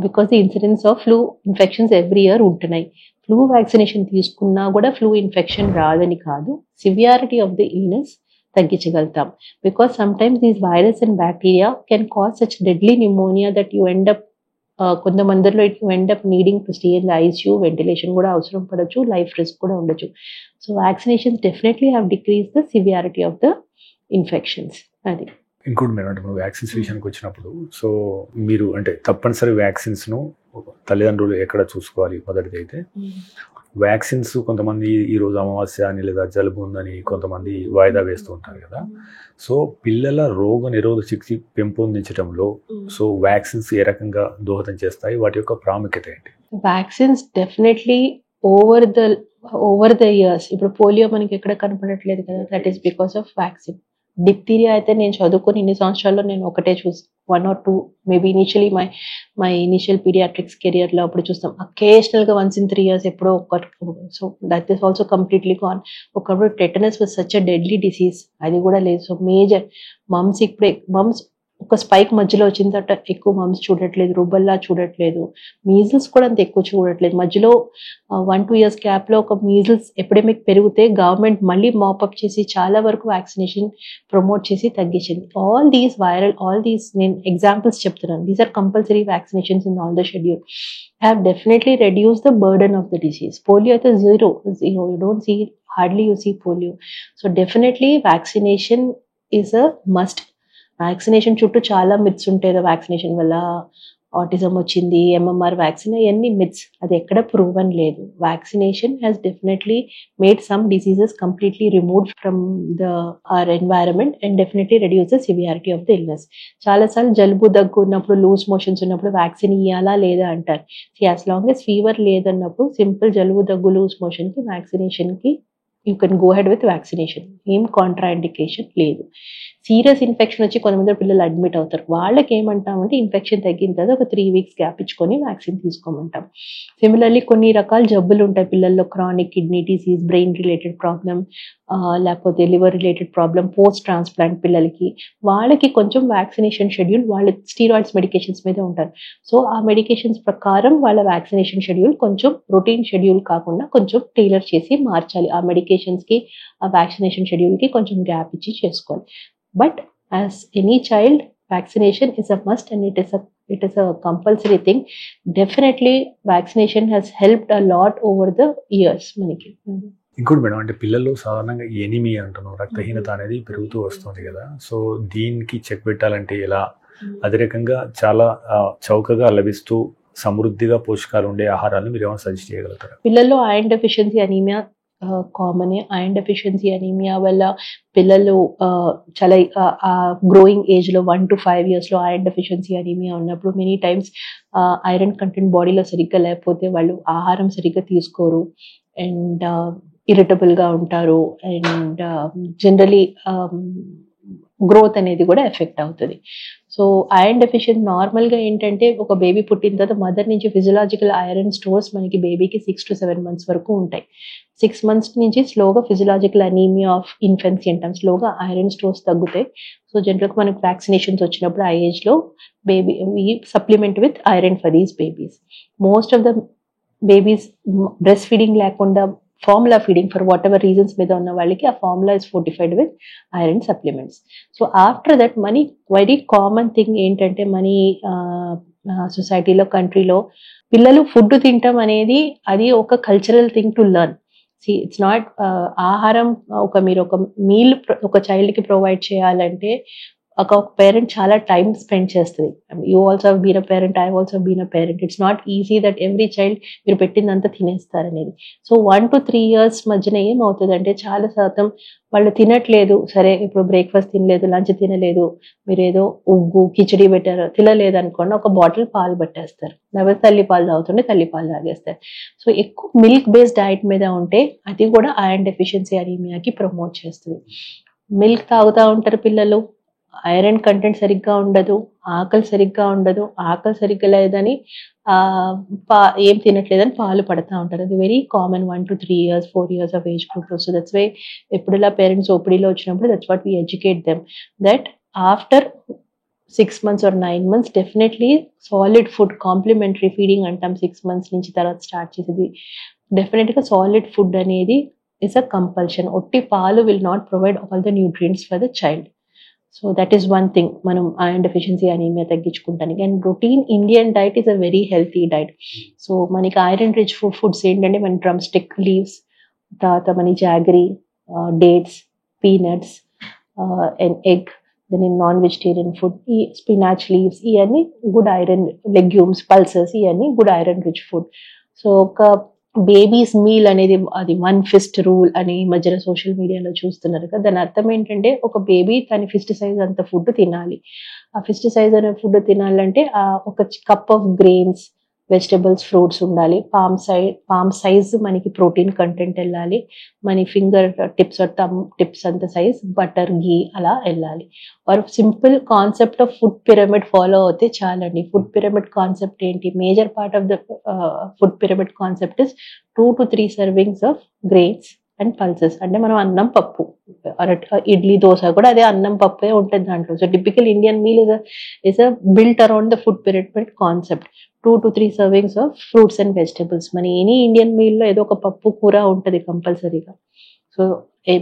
because the incidence of flu infections every year ఉంటున్నాయి. Flu vaccination తీసుకున్నా కూడా flu infection రాదని కాదు, severity of the illness తగ్గించగలుగుతాం. Because sometimes these virus and bacteria can cause such deadly pneumonia that you end up, కొంతమందిలో it you end up needing to stay in the ICU, ventilation కూడా అవసరం పడవచ్చు, life risk కూడా ఉండొచ్చు. So vaccinations definitely have decrease the severity of the infections. అది ఇంకోటి మీరు అంటే వ్యాక్సిన్స్ విషయానికి వచ్చినప్పుడు, సో మీరు అంటే తప్పనిసరి వ్యాక్సిన్స్ను తల్లిదండ్రులు ఎక్కడ చూసుకోవాలి? మొదటిది అయితే వ్యాక్సిన్స్ కొంతమంది ఈరోజు అమావాస్య అని లేదా జలుబు ఉందని కొంతమంది వాయిదా వేస్తూ ఉంటారు కదా. సో పిల్లల రోగ నిరోధక శక్తి పెంపొందించడంలో సో వ్యాక్సిన్స్ ఏ రకంగా దోహదం చేస్తాయి? వాటి యొక్క ప్రాముఖ్యత ఏంటి? Vaccines definitely over the over the years ఇప్పుడు పోలియో మనకి ఎక్కడ కనపడట్లేదు కదా, that is because of vaccine. Diphtheria అయితే నేను చదువుకొని ఇన్ని సంవత్సరాల్లో నేను ఒకటే చూసి 1 or 2 maybe initially my initial paediatrics కెరియర్లో అప్పుడు చూస్తాం. అకేషనల్గా వన్స్ ఇన్ 3 years ఎప్పుడో ఒక. So that is also completely gone. ఒకప్పుడు tetanus was such a deadly disease, అది కూడా లేదు. సో మేజర్ మమ్స్ ఇప్పుడే ఒక స్పైక్ మధ్యలో వచ్చిన తర్వాత ఎక్కువ మమ్స్ చూడట్లేదు, రుబల్లా చూడట్లేదు, మీజిల్స్ కూడా అంత ఎక్కువ చూడట్లేదు. మధ్యలో 1-2 years గ్యాప్లో ఒక మీజిల్స్ ఎపిడమిక్ పెరిగితే గవర్నమెంట్ మళ్ళీ మాపప్ చేసి చాలా వరకు వ్యాక్సినేషన్ ప్రమోట్ చేసి తగ్గించింది. ఆల్ దీస్ నేను ఎగ్జాంపుల్స్ చెప్తున్నాను. These are compulsory vaccinations in all the schedule have definitely reduced the burden of the disease. Polio at zero. You don't see, hardly you see polio. So definitely vaccination is a must. Vaccination చుట్టూ చాలా myths ఉంటాయి. Vaccination వల్ల autism వచ్చింది, MMR vaccine, అవన్నీ myths. అది ఎక్కడ proven లేదు. Vaccination has definitely made some diseases completely removed from our environment and definitely reduce the severity of the illness. చాలాసార్లు జలుబు దగ్గు ఉన్నప్పుడు, లూజ్ మోషన్స్ ఉన్నప్పుడు వ్యాక్సిన్ ఇవ్వాలా లేదా అంటారు. యాజ్ లాంగ్ ఎస్ ఫీవర్ లేదన్నప్పుడు సింపుల్ జలుబు దగ్గు లూజ్ మోషన్కి వ్యాక్సినేషన్కి you can go head with vaccination. ఏం కాంట్రా ఇండికేషన్ లేదు. సీరియస్ ఇన్ఫెక్షన్ వచ్చి కొంతమంది పిల్లలు అడ్మిట్ అవుతారు. వాళ్ళకి ఏమంటామంటే ఇన్ఫెక్షన్ తగ్గిన తర్వాత ఒక 3 weeks గ్యాప్ ఇచ్చుకొని వ్యాక్సిన్ తీసుకోమంటాం. సిమిలర్లీ కొన్ని రకాల జబ్బులు ఉంటాయి పిల్లల్లో, chronic kidney disease, brain related problem, లేకపోతే liver related problem, post transplant పిల్లలకి, వాళ్ళకి కొంచెం వ్యాక్సినేషన్ షెడ్యూల్, వాళ్ళు స్టీరాయిడ్స్ మెడికేషన్స్ మీద ఉంటారు. సో ఆ మెడికేషన్స్ ప్రకారం వాళ్ళ వ్యాక్సినేషన్ షెడ్యూల్ కొంచెం రొటీన్ షెడ్యూల్ కాకుండా కొంచెం టైలర్ చేసి మార్చాలి. ఆ మెడికేషన్స్కి, ఆ వ్యాక్సినేషన్ షెడ్యూల్కి కొంచెం గ్యాప్ ఇచ్చి చేసుకోవాలి. But as any child, vaccination is a must and it is a compulsory thing. Definitely vaccination has helped a lot over the years మనకి. ఇంకోటి మేడం, అంటే పిల్లల్లో సాధారణంగా ఎనిమియా అంటున్నాం, రక్తహీనత అనేది పెరుగుతూ వస్తుంది కదా. సో దీనికి చెక్ పెట్టాలంటే ఎలా? అదే రకంగా చాలా చౌకగా లభిస్తూ సమృద్ధిగా పోషకాలు ఉండే ఆహారాలను మీరు ఏమైనా సజెస్ట్ చేయగలుగుతారా? పిల్లల్లో iron deficiency anaemia common. Iron deficiency anaemia వల్ల పిల్లలు చాలా గ్రోయింగ్ ఏజ్లో 1 to 5 years iron deficiency anaemia ఉన్నప్పుడు మెనీ టైమ్స్ ఐరన్ కంటెంట్ బాడీలో సరిగ్గా లేకపోతే వాళ్ళు ఆహారం సరిగ్గా తీసుకోరు అండ్ ఇరిటబుల్గా ఉంటారు అండ్ జనరలీ గ్రోత్ అనేది కూడా ఎఫెక్ట్ అవుతుంది. సో ఐరన్ డెఫిషియన్సీ నార్మల్గా ఏంటంటే ఒక బేబీ పుట్టిన తర్వాత మదర్ నుంచి ఫిజియలాజికల్ ఐరన్ స్టోర్స్ మనకి బేబీకి 6 to 7 months వరకు ఉంటాయి. 6 months నుంచి స్లోగా ఫిజియలాజికల్ అనీమియా ఆఫ్ ఇన్ఫెన్సీ అంటాం, స్లోగా ఐరన్ స్టోర్స్ తగ్గుతాయి. సో జనరల్గా మనకి వ్యాక్సినేషన్స్ వచ్చినప్పుడు ఆ ఏజ్లో baby supplement with iron for these babies. Most of the babies breast feeding లేకుండా formula feeding for whatever reasons మీద ఉన్న వాళ్ళకి ఆ formula is fortified with iron supplements. So after that మనీ వెరీ కామన్ థింగ్ ఏంటంటే మనీ సొసైటీలో, కంట్రీలో పిల్లలు ఫుడ్ తింటాం అనేది అది ఒక cultural thing to learn. It's not ఆహారం మీరు ఒక మీల్ ఒక చైల్డ్కి ప్రొవైడ్ చేయాలంటే ఒక పేరెంట్ చాలా టైం స్పెండ్ చేస్తుంది. You also been a parent, I also been a parent. It's not easy that every child మీరు పెట్టిందంతా తినేస్తారనేది. సో 1 to 3 years మధ్యన ఏమవుతుందంటే చాలా శాతం వాళ్ళు తినట్లేదు. సరే ఇప్పుడు బ్రేక్ఫాస్ట్ తినలేదు, లంచ్ తినలేదు, మీరు ఏదో ఉగ్గు కిచడీ పెట్టారు, తినలేదు అనుకోండి, ఒక బాటిల్ పాలు పట్టేస్తారు, లేకపోతే తల్లి పాలు తాగుతుంటే తల్లి పాలు తాగేస్తారు. సో ఎక్కువ మిల్క్ బేస్డ్ డైట్ మీద ఉంటే అది కూడా ఐరన్ డెఫిషియన్సీ అనీమియాకి ప్రమోట్ చేస్తుంది. మిల్క్ తాగుతూ ఉంటారు పిల్లలు, ఐరన్ కంటెంట్ సరిగ్గా ఉండదు, ఆకలి సరిగ్గా ఉండదు, ఆకలి సరిగ్గా లేదని ఏం తినట్లేదని పాలు పడతా ఉంటారు. అది very common 1 to 3 years, 4 years of age group. So that's why ఎప్పుడులా పేరెంట్స్ ఓపీడీలో వచ్చినప్పుడు that's what we educate them that after 6 months or 9 months definitely solid food, complementary feeding అంటాం, 6 months నుంచి తర్వాత స్టార్ట్ చేసేది. డెఫినెట్గా సాలిడ్ ఫుడ్ అనేది is a compulsion. ఒట్టి పాలు will not provide all the nutrients for the child. So that is one thing మనం iron deficiency anaemia తగ్గించుకుంటానికి. And routine Indian diet is a very healthy diet. So మనకి iron rich foods ఏంటంటే మన drumstick leaves, తర్వాత మన jaggery, dates, peanuts and egg. Then in non vegetarian food ఈ spinach leaves, ఇవన్నీ good iron, legumes, pulses, ఇవన్నీ good iron rich food. So ఒక baby's meal అనేది అది 1 fist రూల్ అని మధ్యన సోషల్ మీడియాలో చూస్తున్నారు కదా. దాని అర్థం ఏంటంటే ఒక బేబీ తన ఫిస్ట్ సైజ్ అంత ఫుడ్ తినాలి. ఆ ఫిస్ట్ సైజ్ అనే ఫుడ్ తినాలంటే ఒక cup of grains, vegetables, fruits ఉండాలి. పామ్ సైజ్ మనకి ప్రోటీన్ కంటెంట్ వెళ్ళాలి. మన ఫింగర్ టిప్స్ థమ్ టిప్స్ అంత సైజ్ బటర్, ఘీ అలా వెళ్ళాలి. Our simple concept of food pyramid follow అవుతే చాలండి. ఫుడ్ పిరమిడ్ కాన్సెప్ట్ ఏంటి? Major part of the food pyramid concept is 2 to 3 servings of grains and pulses. అంటే మనం అన్నం, పప్పు, ఇడ్లీ, దోశ కూడా అదే అన్నం, పప్పే ఉంటుంది దాంట్లో. So typical Indian meal is built around the food pyramid concept. 2 to 3 servings of fruits and vegetables. మన ఎనీ ఇండియన్ మీల్లో ఏదో ఒక పప్పు కూర ఉంటుంది కంపల్సరీగా. So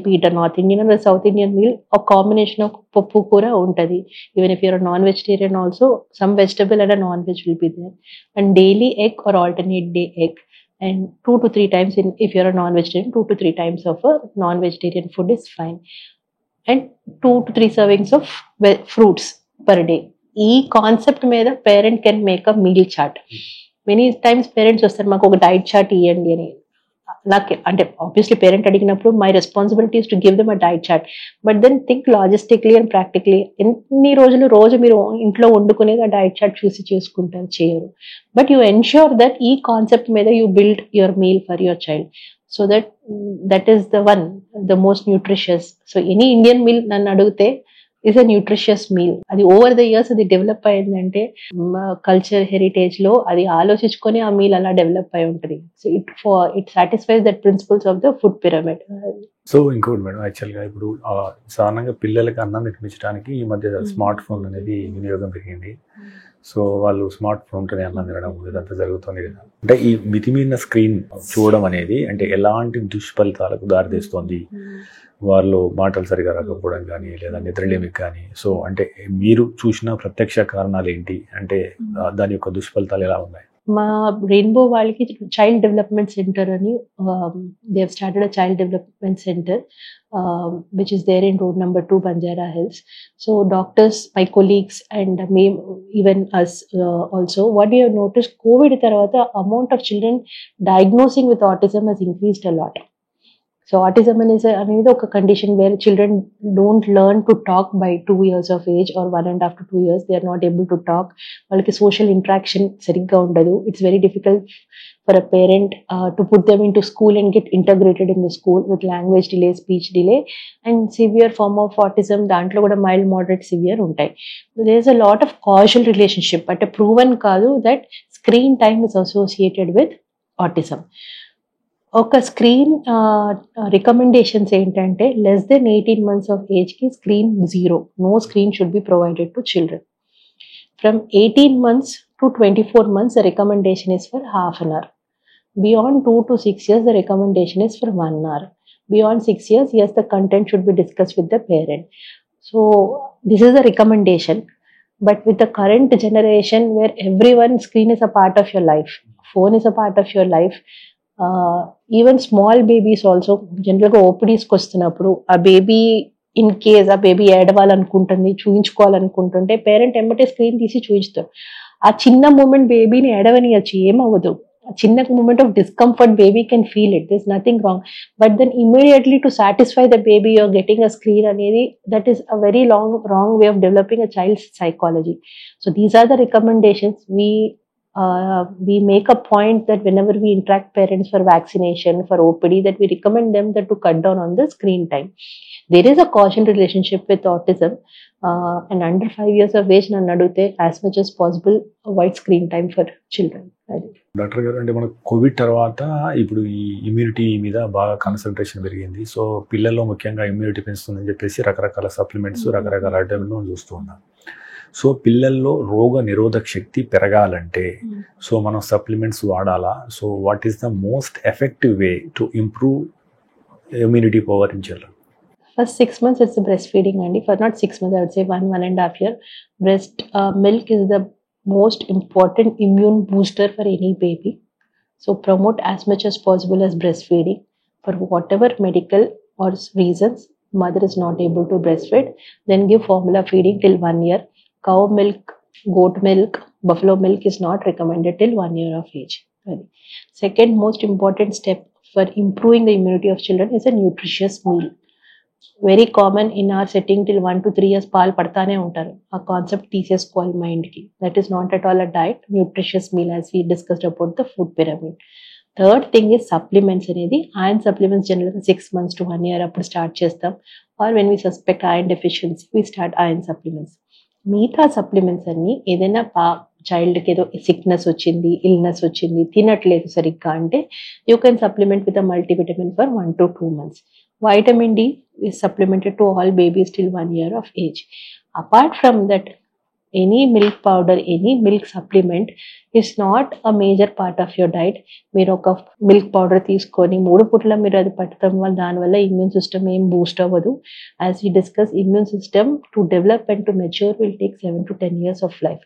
be it north Indian or south Indian meal, ఒక కాంబినేషన్ ఆఫ్ పప్పు కూర ఉంటుంది. Even if you're non vegetarian also some vegetable and non veg will be there. And daily egg or alternate day egg. And 2 to 3 times if you're a non-vegetarian, 2 to 3 times of a non-vegetarian food is fine. And 2 to 3 servings of fruits per day. ఈ concept మీద parent can make a meal chart. Many times parents వస్తారు, మాకు ఒక diet chart ఇవ్వండి అని. నాకు అంటే obviously parent అడిగినప్పుడు my responsibility is to give them a diet chart. But then think logistically and practically. ఎన్ని రోజు మీరు ఇంట్లో వండుకునేది ఆ డైట్ చార్ట్ చూసి చేసుకుంటారు, చేయరు. బట్ యూ ఎన్ష్యూర్ దట్ ఈ కాన్సెప్ట్ మీద you build your meal for your child. So that is the most nutritious. So any Indian meal నన్ను అడిగితే is a nutritious meal. అది ఓవర్ ద ఇయర్స్ అది develop అయిందంటే కల్చర్ హెరిటేజ్ లో అది ఆలోచించుకొని ఆ మీల్ అలా డెవలప్ అయి ఉంటుంది. So it satisfies that principles of the food pyramid. So ఇంకోటి మేడం, యాక్చువల్గా ఇప్పుడు సాధారణంగా పిల్లలకి అన్నం తినిపించడానికి ఈ మధ్య స్మార్ట్ ఫోన్ అనేది వినియోగం పెరిగింది. సో వాళ్ళు స్మార్ట్ ఫోన్తోనే అన్నం తినడం ఇదంతా జరుగుతుంది కదా. అంటే ఈ మితిమీరిన స్క్రీన్ చూడడం అనేది అంటే ఎలాంటి దుష్ఫలితాలకు దారితీస్తుంది? వాళ్ళు మాటలు సరిగా రాకపోవడం కానీ లేదా నిద్రలేమికి కానీ. సో అంటే మీరు చూసిన ప్రత్యక్ష కారణాలు ఏంటి? అంటే దాని యొక్క దుష్ఫలితాలు ఎలా ఉన్నాయి? మా రెయిన్బో వాళ్ళకి చైల్డ్ డెవలప్మెంట్ సెంటర్ అని they have started a child development centre which is there in road number 2 Banjara Hills. So doctors, my colleagues and me, even us also, what we have noticed, COVID tarvata amount of children diagnosing with autism has increased a lot. So autism is another condition where children don't learn to talk by 2 years of age or 1.5 to 2 years. They are not able to talk. వాళ్ళకి social interaction సరిగ్గా ఉండదు. It's very difficult for a parent to put them into school and get integrated in the school with language delay, speech delay and severe form of autism. దాంట్లో కూడా mild, moderate, severe ఉంటాయి. There is a lot of causal relationship, but proven కాదు that screen time is associated with autism. ఒక screen recommendations ఏంటంటే less than 18 months of ఏజ్కి screen 0. No screen should be provided to children. From 18 months to 24 months the recommendation is for half an hour. Beyond 2 to 6 years the recommendation is for 1 hour. Beyond 6 years, yes, the content should be discussed with the parent. So this is the recommendation. But with the current generation where everyone screen is a part of your life, phone is a part of your life, even small babies also జనరల్గా ఓపీడీస్కి వస్తున్నప్పుడు ఆ baby in case ఆ baby ఏడవాలనుకుంటుంది, చూయించుకోవాలనుకుంటుంటే parent ఎమ్మటే screen తీసి చూయిస్తారు. ఆ చిన్న మూమెంట్ బేబీని ఏడవనియచ్చు, ఏమవ్వదు. చిన్న moment of discomfort baby can feel it, this nothing wrong. But then immediately to satisfy the baby you're getting a screen అనేది that is a very wrong way of developing a child's psychology. So these are the recommendations. We make a point that whenever we interact parents for vaccination, for OPD, that we recommend them that to cut down on the screen time. There is a causal relationship with autism, and under 5 years of age nanu adute as much as possible avoid screen time for children. Doctor గారు, అంటే మనకు Covid తర్వాత ఇప్పుడు ఈ immunity మీద బాగా concentration పెరిగింది. So పిల్లల్లో ముఖ్యంగా ఇమ్యూనిటీ పెంచుతుందని చెప్పేసి రకరకాల సప్లిమెంట్స్, రకరకాల ఐటమ్లు చూస్తూ ఉన్నాం. సో పిల్లల్లో రోగ నిరోధక శక్తి పెరగాలంటే సో మనం సప్లిమెంట్స్ వాడాలా? So what is the most effective way to improve immunity power in children? First 6 months it's the breastfeeding, and for not 6 months, I would say 1.5 year. Breast milk is the most important immune booster for any baby. So promote as much as possible as breastfeeding. For whatever medical or reasons mother is not able to breastfeed, then give formula feeding till 1 year. Cow milk, goat milk, buffalo milk is not recommended till 1 year of age. Second most important step for improving the immunity of children is a nutritious meal. Very common in our setting till 1 to 3 years పాలు పడతానే ఉంటారు. ఆ concept తీసేసుకోవాలి మైండ్కి. That is not at all a diet, nutritious meal as we discussed about the food pyramid. Third thing is supplements అనేది. Iron supplements జనరల్గా 6 months to 1 year అప్పుడు start చేస్తాం. Or when we suspect iron deficiency we start iron supplements. మిగతా supplements అన్ని ఏదైనా చైల్డ్కి ఏదో sickness వచ్చింది, illness వచ్చింది, తినట్లేదు సరిగ్గా అంటే you can supplement with a multivitamin for 1 to 2 months. Vitamin D is supplemented to all babies till 1 year of age. Apart from that, any milk powder, any milk supplement is not a major part of your diet. మీరు ఒక milk powder తీసుకొని 3 పూటల మీరు అది పట్టడం వల్ల దానివల్ల immune system ఏం బూస్ట్ అవ్వదు. As we discuss, immune system to develop and to mature will take 7 to 10 years of life.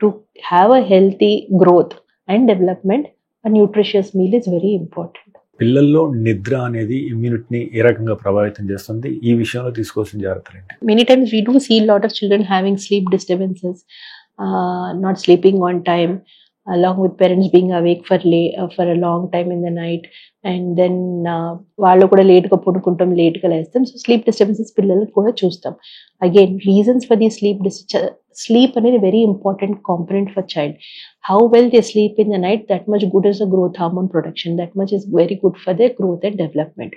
To have a healthy growth and development, a nutritious meal is very important. పిల్లల్లో నిద్ర అనేది ఇమ్యూనిటీని ఏ రకంగా ప్రభావితం చేస్తుంది? ఈ విషయంలో తీసుకోవాల్సిన జాగ్రత్తలు ఏంటి? Many times we do see a lot of children having sleep disturbances, not sleeping on time, along with parents being awake for a long time in the night, and then వాళ్ళు కూడా లేట్గా పడుకుంటాం, లేట్గా లేస్తాం. సో స్లీప్ డిస్టర్బెన్సెస్ పిల్లలకు కూడా చూస్తాం. Again reasons for the sleep అనేది very important component for child. How well they sleep in the night, that much good is the growth hormone production, that much is very good for their growth and development.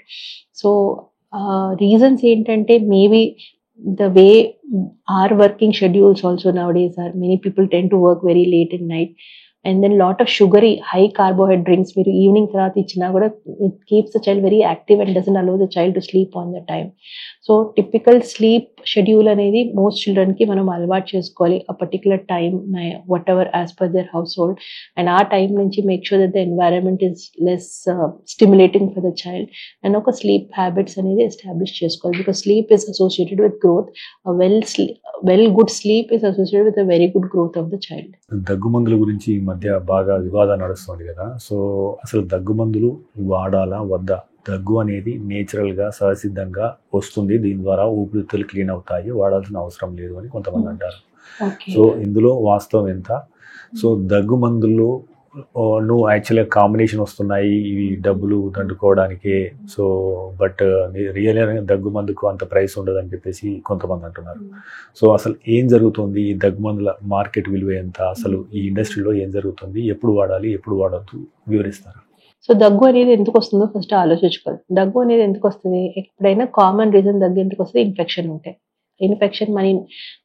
So reasons ఏంటంటే maybe the way our working schedules also nowadays are, many people tend to work very late at night, and then lot of sugary high carbohydrate drinks మీరు evening తర్వాత ఇచ్చినా కూడా it keeps the child very active and doesn't allow the child to sleep on the time. So typical sleep schedule అనేది most చిల్డ్రన్కి మనం అలవాటు చేసుకోవాలి. ఆ particular time what ever as per there house hold, and ఆ time నుంచి make sure that the environment is less stimulating for the child, and ఒక sleep habits అనేది establish చేసుకోవాలి. Because sleep is associated with growth. Well good sleep is associated with a very good growth of the child. దగ్గు మందుల గురించి ఈ మధ్య బాగా వివాదం నడుస్తుంది కదా, సో అసలు దగ్గు మందులు వాడాలా వద్దా? దగ్గు అనేది నేచురల్గా సహసిద్ధంగా వస్తుంది, దీని ద్వారా ఊపిరితిత్తులు క్లీన్ అవుతాయి, వాడాల్సిన అవసరం లేదు అని కొంతమంది అంటారు. సో ఇందులో వాస్తవం ఎంత? సో దగ్గు మందులు నువ్వు యాక్చువల్గా కాంబినేషన్ వస్తున్నాయి ఇవి డబ్బులు దండుకోవడానికే, సో బట్ రియల్ దగ్గు మందుకు అంత ప్రైస్ ఉండదు అని చెప్పేసి కొంతమంది అంటున్నారు. సో అసలు ఏం జరుగుతుంది? ఈ దగ్గు మందుల మార్కెట్ విలువ ఎంత? అసలు ఈ ఇండస్ట్రీలో ఏం జరుగుతుంది? ఎప్పుడు వాడాలి, ఎప్పుడు వాడద్దు వివరిస్తారు. సో దగ్గు అనేది ఎందుకు వస్తుందో ఫస్ట్ ఆలోచించుకోవాలి. దగ్గు అనేది ఎందుకు వస్తుంది? ఎప్పుడైనా కామన్ రీజన్ దగ్గు ఎందుకు వస్తుంది? ఇన్ఫెక్షన్ ఉంటాయి. ఇన్ఫెక్షన్ మన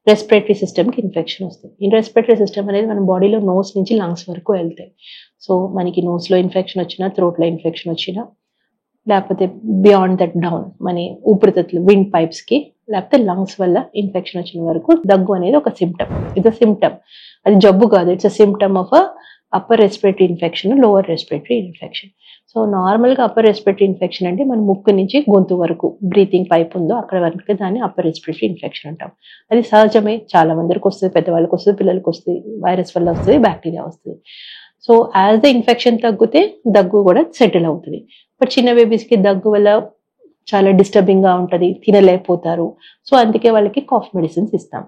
రెస్పిరేటరీ సిస్టమ్కి ఇన్ఫెక్షన్ వస్తుంది. ఈ రెస్పిరేటరీ సిస్టమ్ అనేది మన బాడీలో నోస్ నుంచి లంగ్స్ వరకు వెళ్తాయి. సో మనకి నోస్లో ఇన్ఫెక్షన్ వచ్చినా, థ్రోట్లో ఇన్ఫెక్షన్ వచ్చినా, లేకపోతే బియాండ్ దట్ డౌన్ మన ఊపిరితిత్తులు విండ్ పైప్స్కి, లేకపోతే లంగ్స్ వల్ల ఇన్ఫెక్షన్ వచ్చిన వరకు దగ్గు అనేది ఒక సిమ్టమ్. ఇట్స్ అ సిమ్టమ్, అది జబ్బు కాదు. It's a symptom of a upper respiratory infection, lower respiratory infection. So నార్మల్గా అప్పర్ రెస్పిరేటరీ ఇన్ఫెక్షన్ అంటే మన ముక్కు నుంచి గొంతు వరకు బ్రీతింగ్ పైప్ ఉందో అక్కడ వరకు దాన్ని అప్పర్ రెస్పిరేటరీ ఇన్ఫెక్షన్ అంటాం. అది సహజమే, చాలా మందికి వస్తుంది, పెద్దవాళ్ళకి వస్తుంది, పిల్లలకి వస్తుంది, వైరస్ వల్ల వస్తుంది, బ్యాక్టీరియా వస్తుంది. సో యాజ్ ద ఇన్ఫెక్షన్ తగ్గితే దగ్గు కూడా సెటిల్ అవుతుంది. బట్ చిన్న బేబీస్కి దగ్గు వల్ల చాలా డిస్టర్బింగ్గా ఉంటుంది, తినలేకపోతారు. సో అందుకే వాళ్ళకి కాఫ్ మెడిసిన్స్ ఇస్తాం.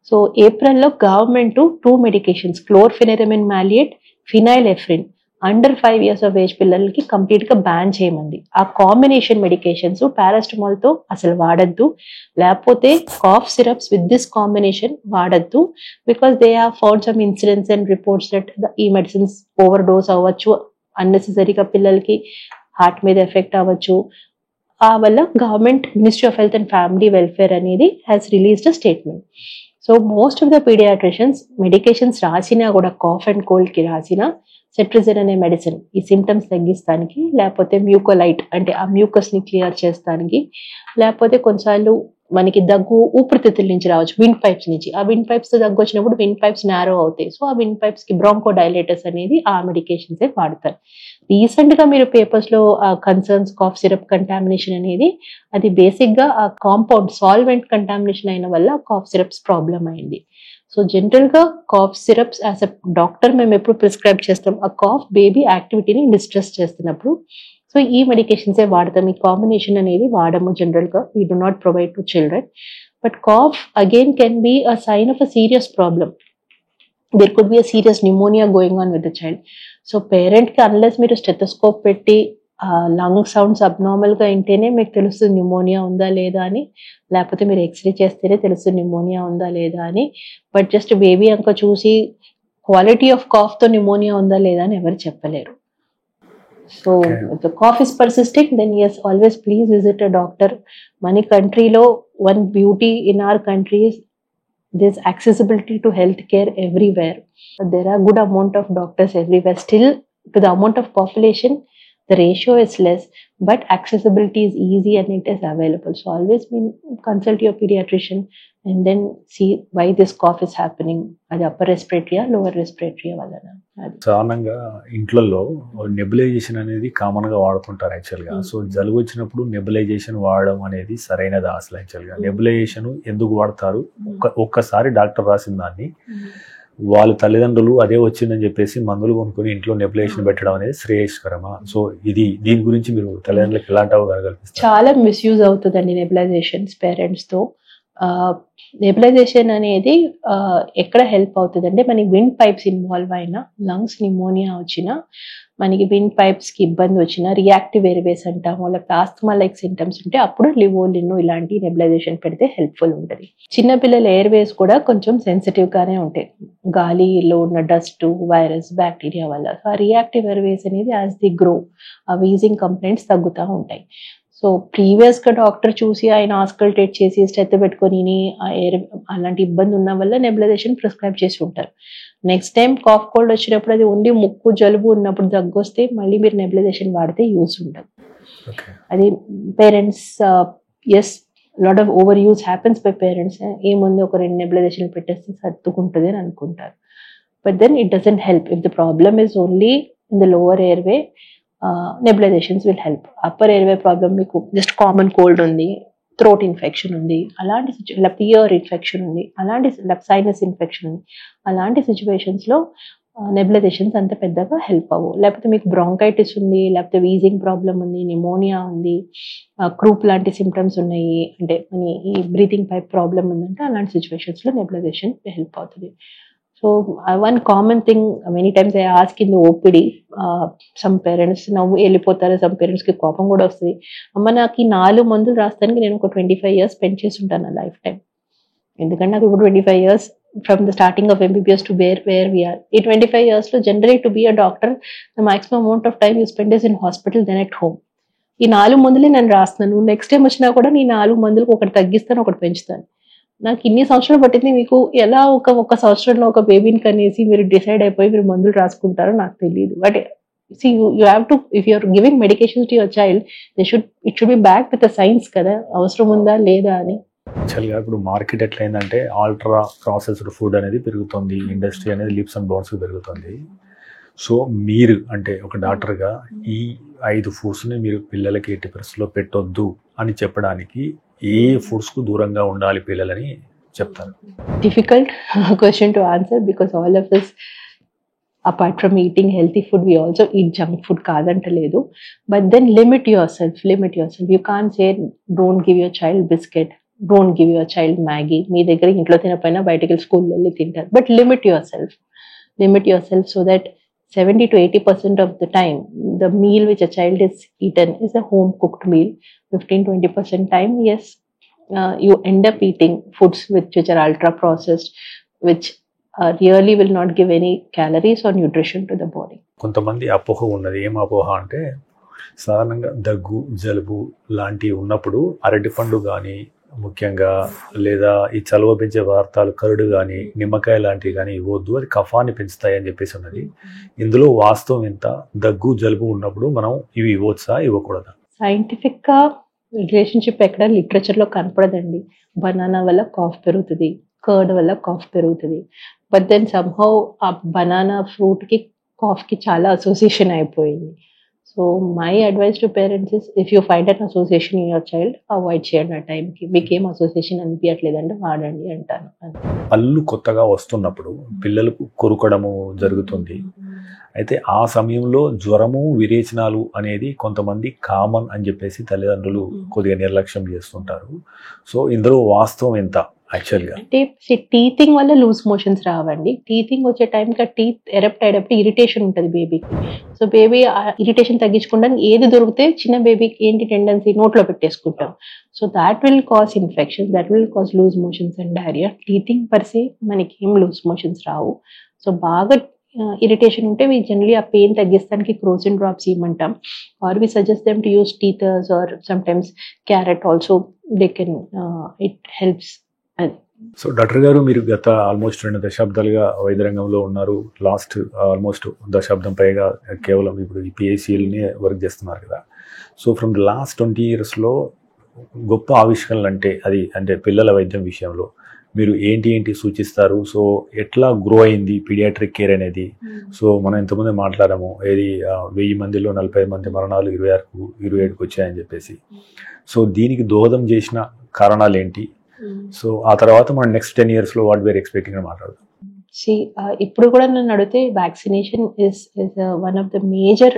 సో ఏప్రిల్లో government 2 medications, chlorpheniramine maleate, phenylephrine, under 5 years of age పిల్లలకి కంప్లీట్గా బ్యాన్ చేయమంది. ఆ కాంబినేషన్ మెడికేషన్స్ పారాస్టమాల్తో అసలు వాడద్దు, లేకపోతే cough syrups with this combination వాడద్దు. Because they have found some incidents and reports that ఈ మెడిసిన్స్ ఓవర్ డోస్ అవ్వచ్చు, అన్నెసెసరీగా పిల్లలకి హార్ట్ మీద ఎఫెక్ట్ అవ్వచ్చు. ఆ వల్ల government ministry of health and family welfare అనేది has released a statement. So most of the paediatricians medications రాసినా కూడా, కాఫ్ అండ్ కోల్డ్కి రాసినా సెట్రిజిన్ అనే మెడిసిన్ ఈ సిమ్టమ్స్ తగ్గిస్తానికి, లేకపోతే మ్యూకోలైట్ అంటే ఆ మ్యూకస్ని క్లియర్ చేస్తానికి, లేకపోతే కొన్నిసార్లు మనకి దగ్గు ఊపిరితిత్తుల నుంచి రావచ్చు, విండ్ పైప్స్ నుంచి. ఆ విండ్ పైప్స్ దగ్గు వచ్చినప్పుడు విండ్ పైప్స్ నారో అవుతాయి. సో ఆ విండ్ పైప్స్కి బ్రాంకో డైలేటర్స్ అనేది ఆ మెడికేషన్సే వాడతారు. రీసెంట్గా మీరు పేపర్స్లో ఆ కన్సర్న్స్ కాఫ్ సిరప్ కంటామినేషన్ అనేది, అది బేసిక్గా ఆ కాంపౌండ్ సాల్వెంట్ కంటామినేషన్ అయిన వల్ల కాఫ్ సిరప్స్ ప్రాబ్లం అయింది. సో జనరల్గా cough syrups as a doctor మేము ఎప్పుడు ప్రిస్క్రైబ్ చేస్తాం, ఆ కాఫ్ బేబీ యాక్టివిటీని డిస్ట్రెస్ చేస్తున్నప్పుడు. సో ఈ మెడికేషన్సే వాడతాం, ఈ కాంబినేషన్ అనేది వాడము జనరల్గా. We do not provide to children. But cough again can be a sign of a serious problem. there could be a serious pneumonia going on with the child. So పేరెంట్కి అన్లెస్ మీరు stethoscope పెట్టి lung sounds అబ్నార్మల్గా వింటేనే మీకు తెలుస్తుంది pneumonia ఉందా లేదా అని, లేకపోతే మీరు ఎక్స్రే చేస్తేనే తెలుస్తుంది న్యూమోనియా ఉందా లేదా అని. బట్ జస్ట్ బేబీ అంక చూసి క్వాలిటీ ఆఫ్ కాఫ్తో న్యూమోనియా ఉందా లేదా అని ఎవరు చెప్పలేరు. So the cough is persisting, then yes, always please visit a doctor. మన కంట్రీలో one beauty in our country is there's accessibility to healthcare everywhere. There are good amount of doctors everywhere. Still, to the amount of population, the ratio is less, but accessibility is easy and it is available. So always consult your pediatrician and then see why this cough is happening. అది upper respiratory lower respiratory వలన. సాధారణంగా ఇంట్లలో nebulisation అనేది common గా వాడుతుంటారు యాక్చువల్గా. So జలుబు వచ్చినప్పుడు nebulisation వాడడం అనేది సరైనదా అసలు? యాక్చువల్గా నెబులైజేషన్ ఎందుకు వాడతారు? ఒక్కసారి డాక్టర్ రాసిన దాన్ని వాళ్ళ తల్లిదండ్రులు అదే వచ్చిందని చెప్పేసి మందులు కొనుక్కొని ఇంట్లో నెబులైజేషన్ పెట్టడం అనేది శ్రేయస్కరమా? సో దీని గురించి మీరు తల్లిదండ్రులకు ఎలాంటి అవగాహన కల్పిస్తారు? చాలా మిస్యూజ్ అవుతుందండి నెబులైజేషన్స్ పేరెంట్స్తో. నెబులైజేషన్ అనేది ఎక్కడ హెల్ప్ అవుతుంది అంటే, మనకి విండ్ పైప్స్ ఇన్వాల్వ్ అయినా, లంగ్స్ నిమోనియా వచ్చినా, మనకి విండ్ పైప్స్కి ఇబ్బంది వచ్చినా, రియాక్టివ్ ఎయిర్వేస్ అంటాము, లేకపోతే ఆస్తమా లైక్ సింటమ్స్ ఉంటే అప్పుడు లివోలిన్ ఇలాంటి నెబులైజేషన్ పెడితే హెల్ప్ఫుల్ ఉంటుంది. చిన్నపిల్లల ఎయిర్వేస్ కూడా కొంచెం సెన్సిటివ్గానే ఉంటాయి గాలిలో ఉన్న డస్ట్, వైరస్, బ్యాక్టీరియా వల్ల. సో ఆ రియాక్టివ్ ఎయిర్వేస్ అనేది యాజ్ ది గ్రో ఆ వీజింగ్ కంప్లైంట్స్ తగ్గుతూ ఉంటాయి. సో ప్రీవియస్గా డాక్టర్ చూసి ఆయన ఆస్కల్టేట్ చేసి స్టెత్ పెట్టుకొని అలాంటి ఇబ్బంది ఉన్న వల్ల నెబులైజేషన్ ప్రిస్క్రైబ్ చేసి ఉంటారు. నెక్స్ట్ టైం కాఫ్ కోల్డ్ వచ్చినప్పుడు అది ఓన్లీ ముక్కు జలుబు ఉన్నప్పుడు దగ్గు వస్తే మళ్ళీ మీరు నెబులైజేషన్ వాడితే యూస్ ఉండదు. అది parents as lot of over use happens by parents. ఏముంది ఒక 2 నెబులైజేషన్ పెట్టేస్తే సర్దుకుంటుంది అని అనుకుంటారు. But then it doesn't help. If the problem is only in the lower airway, nebulizations will help. Upper airway problem మీకు just common cold ఉంది, throat infection ఉంది, అలాంటి ఇయర్ ఇన్ఫెక్షన్ ఉంది, అలాంటి సైనస్ ఇన్ఫెక్షన్ ఉంది, అలాంటి సిచ్యువేషన్స్లో నెబులైజేషన్స్ అంత పెద్దగా హెల్ప్ అవ్వవు. లేకపోతే మీకు బ్రాంకైటిస్ ఉంది, లేకపోతే వీజింగ్ ప్రాబ్లం ఉంది, నిమోనియా ఉంది, క్రూప్ లాంటి సిమ్టమ్స్ ఉన్నాయి, అంటే ఈ బ్రీతింగ్ పైప్ ప్రాబ్లం ఉందంటే అలాంటి సిచ్యువేషన్స్లో నెబులైజేషన్ హెల్ప్ అవుతుంది. So one common thing, many times I ask in the OPD, some parents నవ్వు వెళ్ళిపోతారు, some పేరెంట్స్కి కోపం కూడా వస్తుంది. అమ్మ నాకు ఈ 4 మందులు రాస్తానికి నేను ఒక 25 years స్పెండ్ చేసి ఉంటాను లైఫ్ టైం. ఎందుకంటే నాకు ఇప్పుడు 25 years from the starting of MBBS to where we're. ఈ 25 yearsలో generally to be a doctor the maximum amount of time you spend is in hospital than at home. ఈ 4 మందులే నేను రాస్తున్నాను. నెక్స్ట్ టైం వచ్చినా కూడా నేను 4 మందులకు ఒకటి తగ్గిస్తాను, ఒకటి పెంచుతాను. నాకు ఇన్ని సంవత్సరాలు పట్టింది, మీకు ఎలా ఒక సంవత్సరంలో ఒక బేబీని కనేసి మీరు డిసైడ్ అయిపోయి మీరు మందులు రాసుకుంటారో నాకు తెలియదు. But see you have to, if you are giving medications to your child, it should be backed with a science కదా, అవసరం ఉందా లేదా అని. యాక్చువల్గా ఇప్పుడు మార్కెట్ ఎట్లయిందంటే అల్ట్రా ప్రాసెస్డ్ ఫుడ్ అనేది పెరుగుతుంది, ఇండస్ట్రీ అనేది లీప్స్ అండ్ బౌండ్స్ పెరుగుతుంది. సో మీరు అంటే ఒక డాక్టర్గా ఈ 5 ఫుడ్స్ని మీరు పిల్లలకి ఎట్టి పరిస్థితుల్లో పెట్టొద్దు అని చెప్పడానికి ఏ ఫుడ్స్కు దూరంగా ఉండాలి పిల్లలని చెప్తారు? Difficult question to answer because all of us, apart from eating healthy food, we also eat junk food కాదంటలేదు. But then limit yourself. You can't say don't give your child biscuit, don't give your child Maggie. మీ దగ్గర ఇంట్లో తినపోయినా బయటకి స్కూల్లో వెళ్ళి తింటారు. But limit yourself so that 70 to 80% of the time the meal which a child is eaten is a home cooked meal. 15-20% time, yes, you end up eating foods which are ultra processed, which really will not give any calories or nutrition to the body. కొంతమంది అపోహ ఉన్నది. ఏం అపోహ అంటే సాధారణంగా దగ్గు, జలుబు లాంటివి ఉన్నప్పుడు అరటిపండు కానీ ముఖ్యంగా లేదా ఈ చలువ పెంచే పదార్థాలు కరుడు కానీ నిమ్మకాయ లాంటివి కానీ ఇవ్వద్దు, అది కఫాన్ని పెంచుతాయి అని చెప్పేసి ఉన్నది. ఇందులో వాస్తవం ఎంత? దగ్గు జలుబు ఉన్నప్పుడు మనం ఇవి ఇవ్వచ్చా, ఇవ్వకూడదా? సైంటిఫిక్గా రిలేషన్షిప్ ఎక్కడ లిటరేచర్లో కనపడదండి. బనానా వల్ల కాఫ్ పెరుగుతుంది, కర్డ్ వల్ల కాఫ్ పెరుగుతుంది. బట్ దెన్ సమ్హౌ ఆ బనానా ఫ్రూట్కి కాఫ్కి చాలా అసోసియేషన్ అయిపోయింది. So my advice to parents is, if you find an association in your child, avoid చేయండి ఆ టైంకి. మీకు ఏం అసోసియేషన్ అనిపించట్లేదంటే వాడండి అంటాను. పళ్ళు కొత్తగా వస్తున్నప్పుడు పిల్లలకు కొరుకడము జరుగుతుంది. అయితే ఆ సమయంలో జ్వరము, విరేచనాలు అనేది కొంతమంది కామన్ అని చెప్పేసి తల్లిదండ్రులు కొద్దిగా నిర్లక్ష్యం చేస్తుంటారు. సో ఇందులో వాస్తవం ఎంత? యాక్చువల్గా. అంటే టీతింగ్ వల్ల లూజ్ మోషన్స్ రావండి. టీతింగ్ వచ్చే టైంకి ఆ టీత్ ఎరప్ట్ అయ్యేటప్పుడు ఇరిటేషన్ ఉంటుంది బేబీకి. సో బేబీ ఇరిటేషన్ తగ్గించుకోవడానికి ఏది దొరికితే చిన్న బేబీకి ఏంటి టెండెన్సీ నోట్లో పెట్టేసుకుంటాం. So that will cause infection, that will cause loose motions and diarrhoea. Teething per se మనకి ఏం లూజ్ మోషన్స్ రావు. సో బాగా ఇరిటేషన్ ఉంటే we generally ఆ పెయిన్ తగ్గిస్తానికి క్రోసిన్ డ్రాప్స్ ఇవ్వమంటాం, or we suggest them to use teethers or sometimes carrot also they can it helps. So doctor గారు, మీరు గత ఆల్మోస్ట్ 2 దశాబ్దాలుగా వైద్య రంగంలో ఉన్నారు. లాస్ట్ ఆల్మోస్ట్ దశాబ్దం పైగా కేవలం ఇప్పుడు ఈ పిఐసిఎల్ని వర్క్ చేస్తున్నారు కదా. సో ఫ్రమ్ ద లాస్ట్ 20 yearsలో గొప్ప ఆవిష్కరణలు అంటే పిల్లల వైద్యం విషయంలో మీరు ఏంటి సూచిస్తారు? సో ఎట్లా గ్రో అయింది పీడియాట్రిక్ కేర్ అనేది? సో మనం ఇంతకుముందే మాట్లాడాము, ఏది 1000 మందిలో 45 మంది మరణాలు 27కు వచ్చాయని చెప్పేసి. సో దీనికి దోహదం చేసిన కారణాలు ఏంటి? సో ఆ తర్వాత మనం నెక్స్ట్ 10 yearsలో వాట్ వేర్ ఎక్స్పెక్టింగ్ అని మాట్లాడదాం. ఇప్పుడు కూడా నన్ను అడిగితే vaccination is one of the major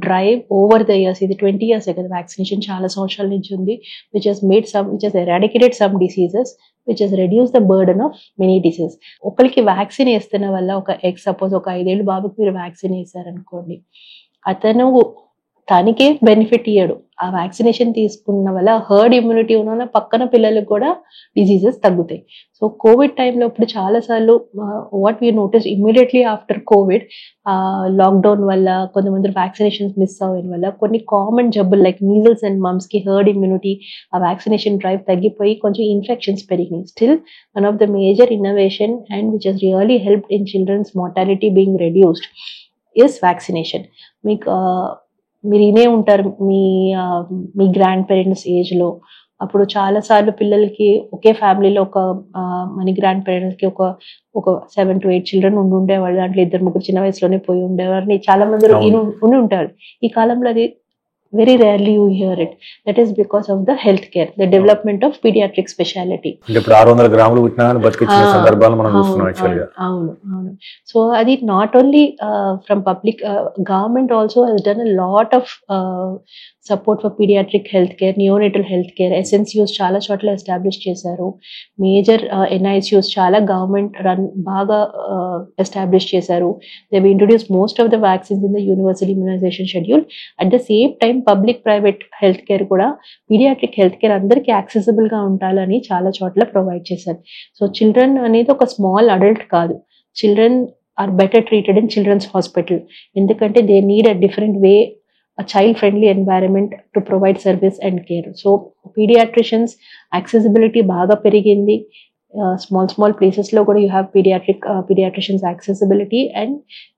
drive over the years. ఇది 20 years కదా వ్యాక్సినేషన్, చాలా సంవత్సరాల నుంచి ఉంది. Which has eradicated some diseases, which has reduced the burden of many diseases. ఒకరికి వ్యాక్సిన్ వేస్తున్న వల్ల సపోజ్ ఒక 5 ఏళ్ళు బాబుకి మీరు వ్యాక్సిన్ వేసారనుకోండి, అతను తనకే బెనిఫిట్ ఇయ్యడు. ఆ వ్యాక్సినేషన్ తీసుకున్న వల్ల హర్డ్ ఇమ్యూనిటీ ఉన్న పక్కన పిల్లలకు కూడా డిసీజెస్ తగ్గుతాయి. సో కోవిడ్ టైంలో ఇప్పుడు చాలాసార్లు what we notice immediately after covid, lockdown వల్ల కొంతమంది వ్యాక్సినేషన్స్ మిస్ అవ్వడం వల్ల కొన్ని కామన్ జబ్బులు లైక్ మీజల్స్ అండ్ మమ్స్కి హర్డ్ ఇమ్యూనిటీ, ఆ వ్యాక్సినేషన్ డ్రైవ్ తగ్గిపోయి కొంచెం ఇన్ఫెక్షన్స్ పెరిగినాయి. Still one of the major innovation and which has really helped in children's mortality being reduced is vaccination. మీరు ఇనే ఉంటారు మీ గ్రాండ్ పేరెంట్స్ ఏజ్లో, అప్పుడు చాలాసార్లు పిల్లలకి ఒకే ఫ్యామిలీలో మన గ్రాండ్ పేరెంట్స్కి ఒక 7 to 8 చిల్డ్రన్ ఉండేవాళ్ళు. దాంట్లో 2-3 చిన్న వయసులోనే పోయి ఉండేవారు. చాలా మంది ఉండి ఉంటారు. ఈ కాలంలో అది very rarely you hear it. That is because of the healthcare, the development of pediatric specialty. అంటే ఇప్పుడు 600 గ్రాములు పుట్టినా బతికించిన సందర్భాలు మనం చూస్తున్నాం యాక్చువల్గా. అవును. సో అది not only from public, government also has done a lot of support for paediatric health care, neonatal health care. SNCUs చాలా చోట్ల ఎస్టాబ్లిష్ చేశారు. మేజర్ ఎన్ఐసియూస్ చాలా గవర్నమెంట్ రన్ బాగా ఎస్టాబ్లిష్ చేశారు. They we introduce most of the vaccines in the universal immunisation schedule. At the same time public private health care కూడా paediatric health care అందరికీ accessible గా ఉండాలని చాలా చోట్ల ప్రొవైడ్ చేశారు. సో చిల్డ్రన్ అనేది ఒక స్మాల్ అడల్ట్ కాదు, children are better treated in children's hospital. ఎందుకంటే they need a different way, a child-friendly environment to provide service and care. So pediatricians accessibility baga perigindi. Small places lo kuda you have pediatricians accessibility, and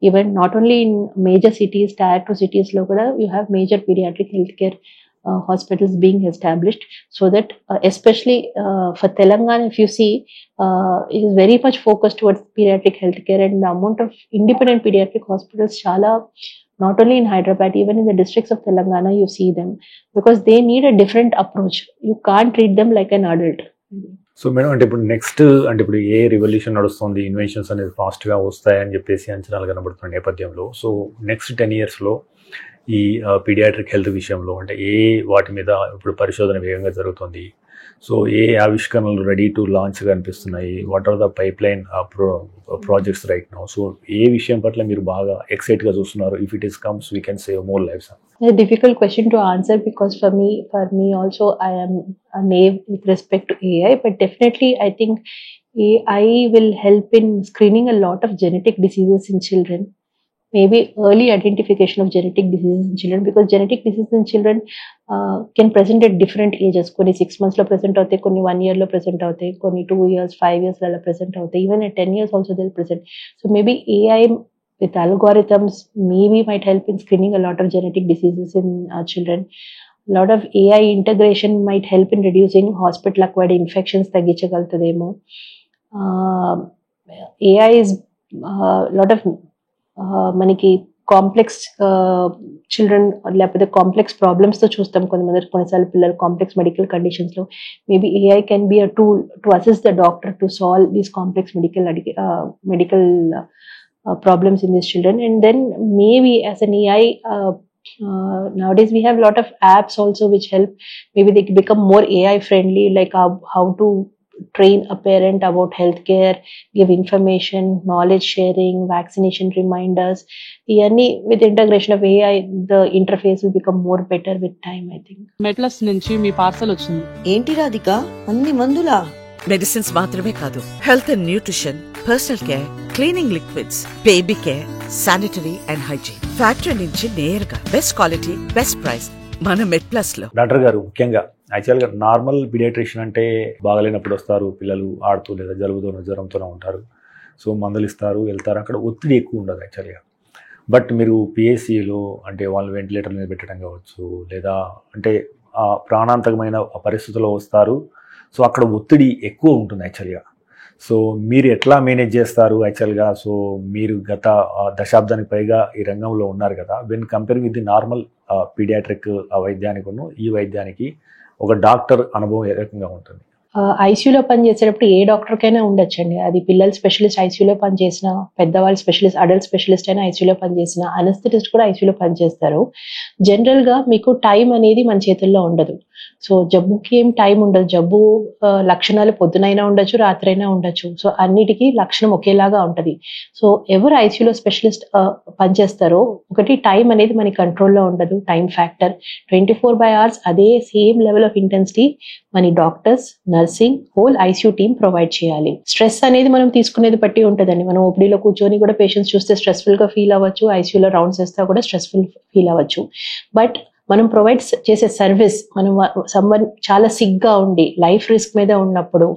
even not only in major cities, tier 2 cities lo kuda you have major pediatric healthcare hospitals being established, so that especially for Telangana, if you see, it is very much focused towards pediatric healthcare, and the amount of independent pediatric hospitals chala, not only in Hyderabad, even in the districts of Telangana you see them, because they need a different approach. You can't treat them like an adult. So madam, అంటే ఇప్పుడు next అంటే ఇప్పుడు ఏ revolution నడుస్తుంది, inventions అనేది ఫాస్ట్గా వస్తాయని చెప్పేసి అంచనాలు కనబడుతున్న నేపథ్యంలో, సో నెక్స్ట్ 10 yearsలో ఈ పీడియాట్రిక్ హెల్త్ విషయంలో అంటే వాటి మీద ఇప్పుడు పరిశోధన వేగంగా జరుగుతుంది. సో ఏ ఆవిష్కరణలు రెడీ టు లాంచ్గా అనిపిస్తున్నాయి? What are the pipeline projects right now? So ఏ విషయం పట్ల మీరు బాగా ఎక్సైట్గా చూస్తున్నారు? If it is comes we can save more lives. A difficult question to answer, because for me also, I am a knave with respect to AI, but definitely I think AI will help in screening a lot of genetic diseases in children. Maybe early identification of genetic diseases in children, because genetic diseases in children can present at different ages. Konni 6 months lo present avute, konni 1 year lo present avute, konni 2 years, 5 years lo present avute, even at 10 years also they'll present. So maybe AI with algorithms maybe might help in screening a lot of genetic diseases in children. A lot of AI integration might help in reducing hospital acquired infections తగ్గించగలుగుతుందేమో. AI is lot of మనకి complex children లేకపోతే complex ప్రాబ్లమ్స్తో చూస్తాం కొన్నిసార్లు పిల్లలు complex medical కండిషన్స్లో. Maybe AI can be a tool to assist the doctor to solve these complex medical problems in these children. And then maybe as an AI, nowadays we have a lot of apps also which help, maybe they become more AI friendly, like how to train a parent about healthcare, give information, knowledge sharing, vaccination reminders. ఇవన్నీ with integration of AI, the interface will become more better with time, I think. MedPlus నుంచి మీ parcel వచ్చింది. ఏంటి రాధిక, అన్ని మందులా? Medicines మాత్రమే కాదు, health and nutrition, personal care, cleaning liquids, baby care, sanitary and hygiene, factory నుంచి నేరుగా best quality, best price మన మెడ్ప్లస్ లో. డాక్టర్ గారు, ముఖ్యంగా యాక్చువల్గా నార్మల్ పీడియాట్రిషియన్ అంటే బాగలేనప్పుడు వస్తారు, పిల్లలు ఆడుతూ లేదా జలుబుతోనో జ్వరంతోనో ఉంటారు, సో మందులు ఇస్తారు, వెళ్తారు, అక్కడ ఒత్తిడి ఎక్కువ ఉండదు యాక్చువల్గా. బట్ మీరు పిఎస్సిలో అంటే వాళ్ళు వెంటిలేటర్ మీద పెట్టడం కావచ్చు, లేదా అంటే ప్రాణాంతకమైన పరిస్థితుల్లో వస్తారు, సో అక్కడ ఒత్తిడి ఎక్కువ ఉంటుంది యాక్చువల్గా. సో మీరు ఎట్లా మేనేజ్ చేస్తారు యాక్చువల్గా? సో మీరు గత దశాబ్దానికి పైగా ఈ రంగంలో ఉన్నారు కదా, when comparing with the normal paediatric వైద్యానికి ఈ వైద్యానికి ఒక డాక్టర్ అనుభవం ఏ రకంగా ఉంటుంది? ఐసీయూలో పనిచేసేటప్పుడు ఏ డాక్టర్కైనా ఉండొచ్చండి. అది పిల్లల స్పెషలిస్ట్ ఐసీయూలో పనిచేసిన, పెద్దవాళ్ళ స్పెషలిస్ట్, అడల్ట్ స్పెషలిస్ట్ అయినా ఐసీయూలో పనిచేసిన, అనస్థెటిస్ట్ కూడా ఐసీయూలో పనిచేస్తారు. జనరల్గా మీకు టైం అనేది మన చేతుల్లో ఉండదు. సో జబ్బుకి ఏం టైం ఉండదు. జబ్బు లక్షణాలు పొద్దునైనా ఉండొచ్చు, రాత్రైనా ఉండొచ్చు. సో అన్నిటికీ లక్షణం ఒకేలాగా ఉంటుంది. సో ఎవరు ఐసీయూలో స్పెషలిస్ట్ పనిచేస్తారో, ఒకటి టైం అనేది మన కంట్రోల్లో ఉండదు. టైం ఫ్యాక్టర్ 24/7 అదే సేమ్ లెవెల్ ఆఫ్ ఇంటెన్సిటీ మన doctors, nursing, whole ICU team provide చేయాలి. స్ట్రెస్ అనేది మనం తీసుకునేది బట్టి ఉంటుందండి. మనం ఓపీడీలో కూర్చొని కూడా పేషెంట్స్ చూస్తే స్ట్రెస్ఫుల్ గా ఫీల్ అవ్వచ్చు, ఐసీయూలో రౌండ్స్ వేస్తా కూడా స్ట్రెస్ఫుల్ ఫీల్ అవ్వచ్చు. బట్ మనం ప్రొవైడ్ చేసే సర్వీస్, మనం సమ్మన్ చాలా సిగ్గా ఉండి లైఫ్ రిస్క్ మీద ఉన్నప్పుడు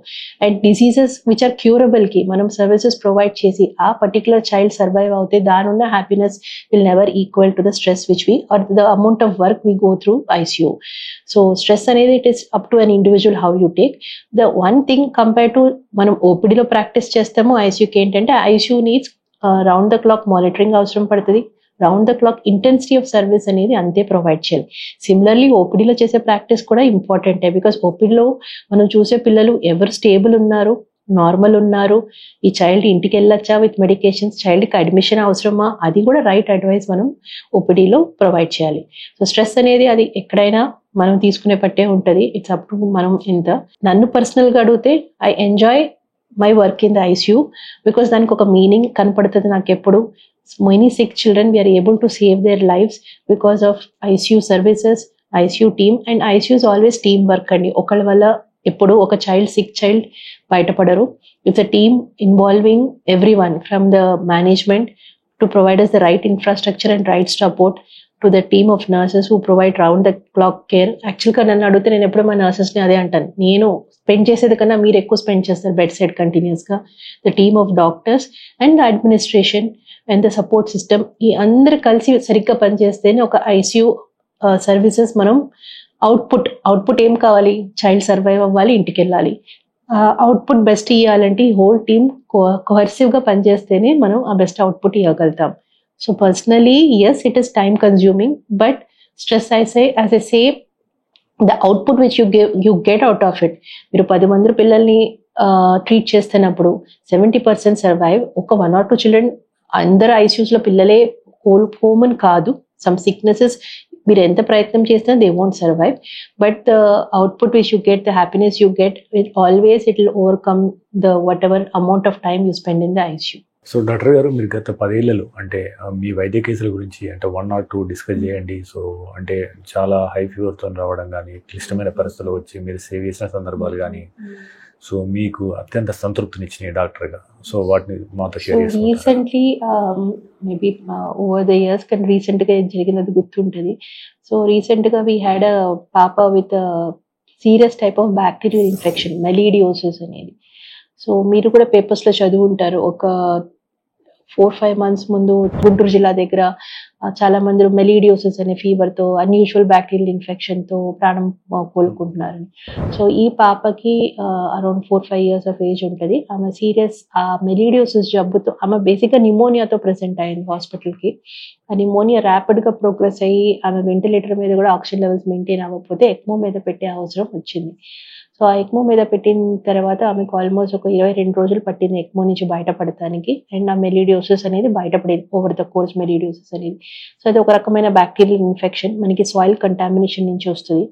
and diseases which are curable కి మనం సర్వీసెస్ ప్రొవైడ్ చేసి ఆ పర్టికులర్ చైల్డ్ సర్వైవ్ అవుతే దానున్న happiness will never equal to the stress which we are the amount of work we go through ICU. So stress అనేది it is up to an individual how you take. The one thing compare to మనం ఓపీడీలో practice చేస్తాము, ఐసీయూకి ఏంటంటే ICU needs round the clock monitoring అవసరం పడుతుంది. Round the clock intensity of service అనేది అంతే ప్రొవైడ్ చేయాలి. సిమిలర్లీ ఓపీడీలో చేసే ప్రాక్టీస్ కూడా ఇంపార్టెంటే. బికాస్ ఓపీడీలో మనం చూసే పిల్లలు ఎవరు స్టేబుల్ ఉన్నారు, నార్మల్ ఉన్నారు, ఈ చైల్డ్ ఇంటికి వెళ్ళొచ్చా విత్ మెడికేషన్స్, చైల్డ్కి అడ్మిషన్ అవసరమా, అది కూడా రైట్ అడ్వైస్ మనం ఓపీడీలో ప్రొవైడ్ చేయాలి. సో స్ట్రెస్ అనేది అది ఎక్కడైనా మనం తీసుకునే పట్టే ఉంటుంది. ఇట్స్ అప్ టు మనం ఎంత. నన్ను పర్సనల్గా అడిగితే I enjoy my work in the ICU because దానికి ఒక మీనింగ్ కనపడుతుంది నాకు ఎప్పుడు. Many sick children, we are able to save their lives because of ICU services, ICU team, and ICU is always team work అండి. ఒకళ్ళ వల్ల ఎప్పుడు ఒక చైల్డ్, సిక్ చైల్డ్ బయటపడరు. It's a team involving everyone from the management to provide us the right infrastructure and right support, to the team of nurses who provide round the clock care. యాక్చువల్గా నన్ను అడిగితే నేను ఎప్పుడు మా నర్సెస్ని అదే అంటాను, నేను స్పెండ్ చేసేది కన్నా మీరు ఎక్కువ స్పెండ్ చేస్తారు బెడ్ సైడ్ కంటిన్యూస్గా. The team of doctors and the administration and the support system, ఈ అందరు కలిసి సరిగ్గా పనిచేస్తేనే ఒక ఐసీయూ సర్వీసెస్ మనం అవుట్పుట్ ఏం కావాలి, చైల్డ్ సర్వైవ్ అవ్వాలి, ఇంటికి వెళ్ళాలి. అవుట్పుట్ బెస్ట్ ఇవ్వాలంటే ఈ హోల్ టీమ్ కోహర్సివ్గా పనిచేస్తేనే మనం ఆ బెస్ట్ అవుట్పుట్ ఇవ్వగలుగుతాం. So personally yes, it is time consuming, but stress as I say, the output which you get out of it. మీరు 10 మంది పిల్లల్ని ట్రీట్ చేస్తున్నప్పుడు 70% సర్వైవ్. ఒక 1 or 2 చిల్డ్రన్, అందరు ఐసీయూస్లో పిల్లలే హోమ్ అని కాదు, సమ్ సిక్నెసెస్ మీరు ఎంత ప్రయత్నం చేసినా they won't survive. But the output which you get, the happiness you get, always it will overcome the what ever amount of time you spend in the ICU. So doctor గారు, మీరు గత 10 ఏళ్లలో అంటే మీ వైద్య కేసుల గురించి అంటే 1 or 2 డిస్కస్ చేయండి. సో అంటే చాలా హై ఫీవర్తో రావడం కానీ, క్లిష్టమైన పరిస్థితుల్లో వచ్చి మీరు సేవ్ చేసిన సందర్భాలు కానీ, సో మీకు అత్యంత సంతృప్తినిచ్చినాయి డాక్టర్గా, సో వాటిని మాతో షేర్ చేస్తారు. Recently maybe over the years, కానీ రీసెంట్గా జరిగినది గుర్తుంటుంది. సో రీసెంట్గా వీ హ్యాడ్ అ పాప with serious type of bacterial infection, melioidosis అనేది. సో మీరు కూడా పేపర్స్లో చదివి ఉంటారు. ఒక 4-5 months ముందు గుంటూరు జిల్లా దగ్గర చాలా మంది మెలీడియోసిస్ అనే ఫీవర్తో, అన్యూజువల్ బ్యాక్టీరియల్ ఇన్ఫెక్షన్తో ప్రాణం కోలుకుంటున్నారని. సో ఈ పాపకి అరౌండ్ 4-5 years ఆఫ్ ఏజ్ ఉంటుంది. ఆమె సీరియస్ ఆ మెలీడియోసిస్ జబ్బుతో, ఆమె బేసిక్గా నిమోనియాతో ప్రెసెంట్ అయింది హాస్పిటల్కి. ఆ నిమోనియా ర్యాపిడ్గా ప్రోగ్రెస్ అయ్యి ఆమె వెంటిలేటర్ మీద కూడా ఆక్సిజన్ లెవెల్స్ మెయింటైన్ అవ్వకపోతే ఎక్మో మీద పెట్టే అవసరం వచ్చింది. సో ఆ ఎక్మో మీద పెట్టిన తర్వాత ఆమెకు ఆల్మోస్ట్ ఒక 22 రోజులు పట్టింది ఎక్మో నుంచి బయటపడటానికి. అండ్ ఆ మెలిడియోసిస్ అనేది బయటపడింది, ఓవర్ ద కోర్స్ మెలిడియోసిస్ అనేది. సో అది ఒక రకమైన బ్యాక్టీరియల్ ఇన్ఫెక్షన్, మనకి సాయిల్ కంటామినేషన్ నుంచి వస్తుంది.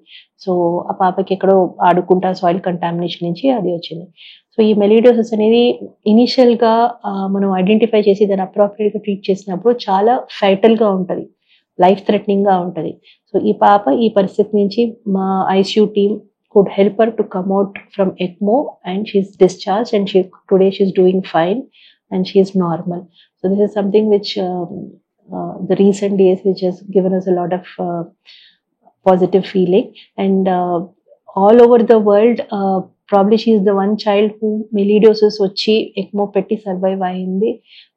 సో ఆ పాపకి ఎక్కడో ఆడుకుంటా సాయిల్ కంటామినేషన్ నుంచి అది వచ్చింది. సో ఈ మెలిడియోసిస్ అనేది ఇనిషియల్గా మనం ఐడెంటిఫై చేసి దాన్ని అప్రాప్రియేట్గా ట్రీట్ చేసినప్పుడు చాలా ఫైటల్గా ఉంటుంది, లైఫ్ థ్రెటనింగ్గా ఉంటుంది. సో ఈ పాప ఈ పరిస్థితి నుంచి మా ICU team could help her to come out from ECMO, and she's discharged, and today she's doing fine and she is normal. So this is something which the recent days which has given us a lot of positive feeling, and all over the world probably she is the one child who melioidosis vachi ECMO petti survive ayindi.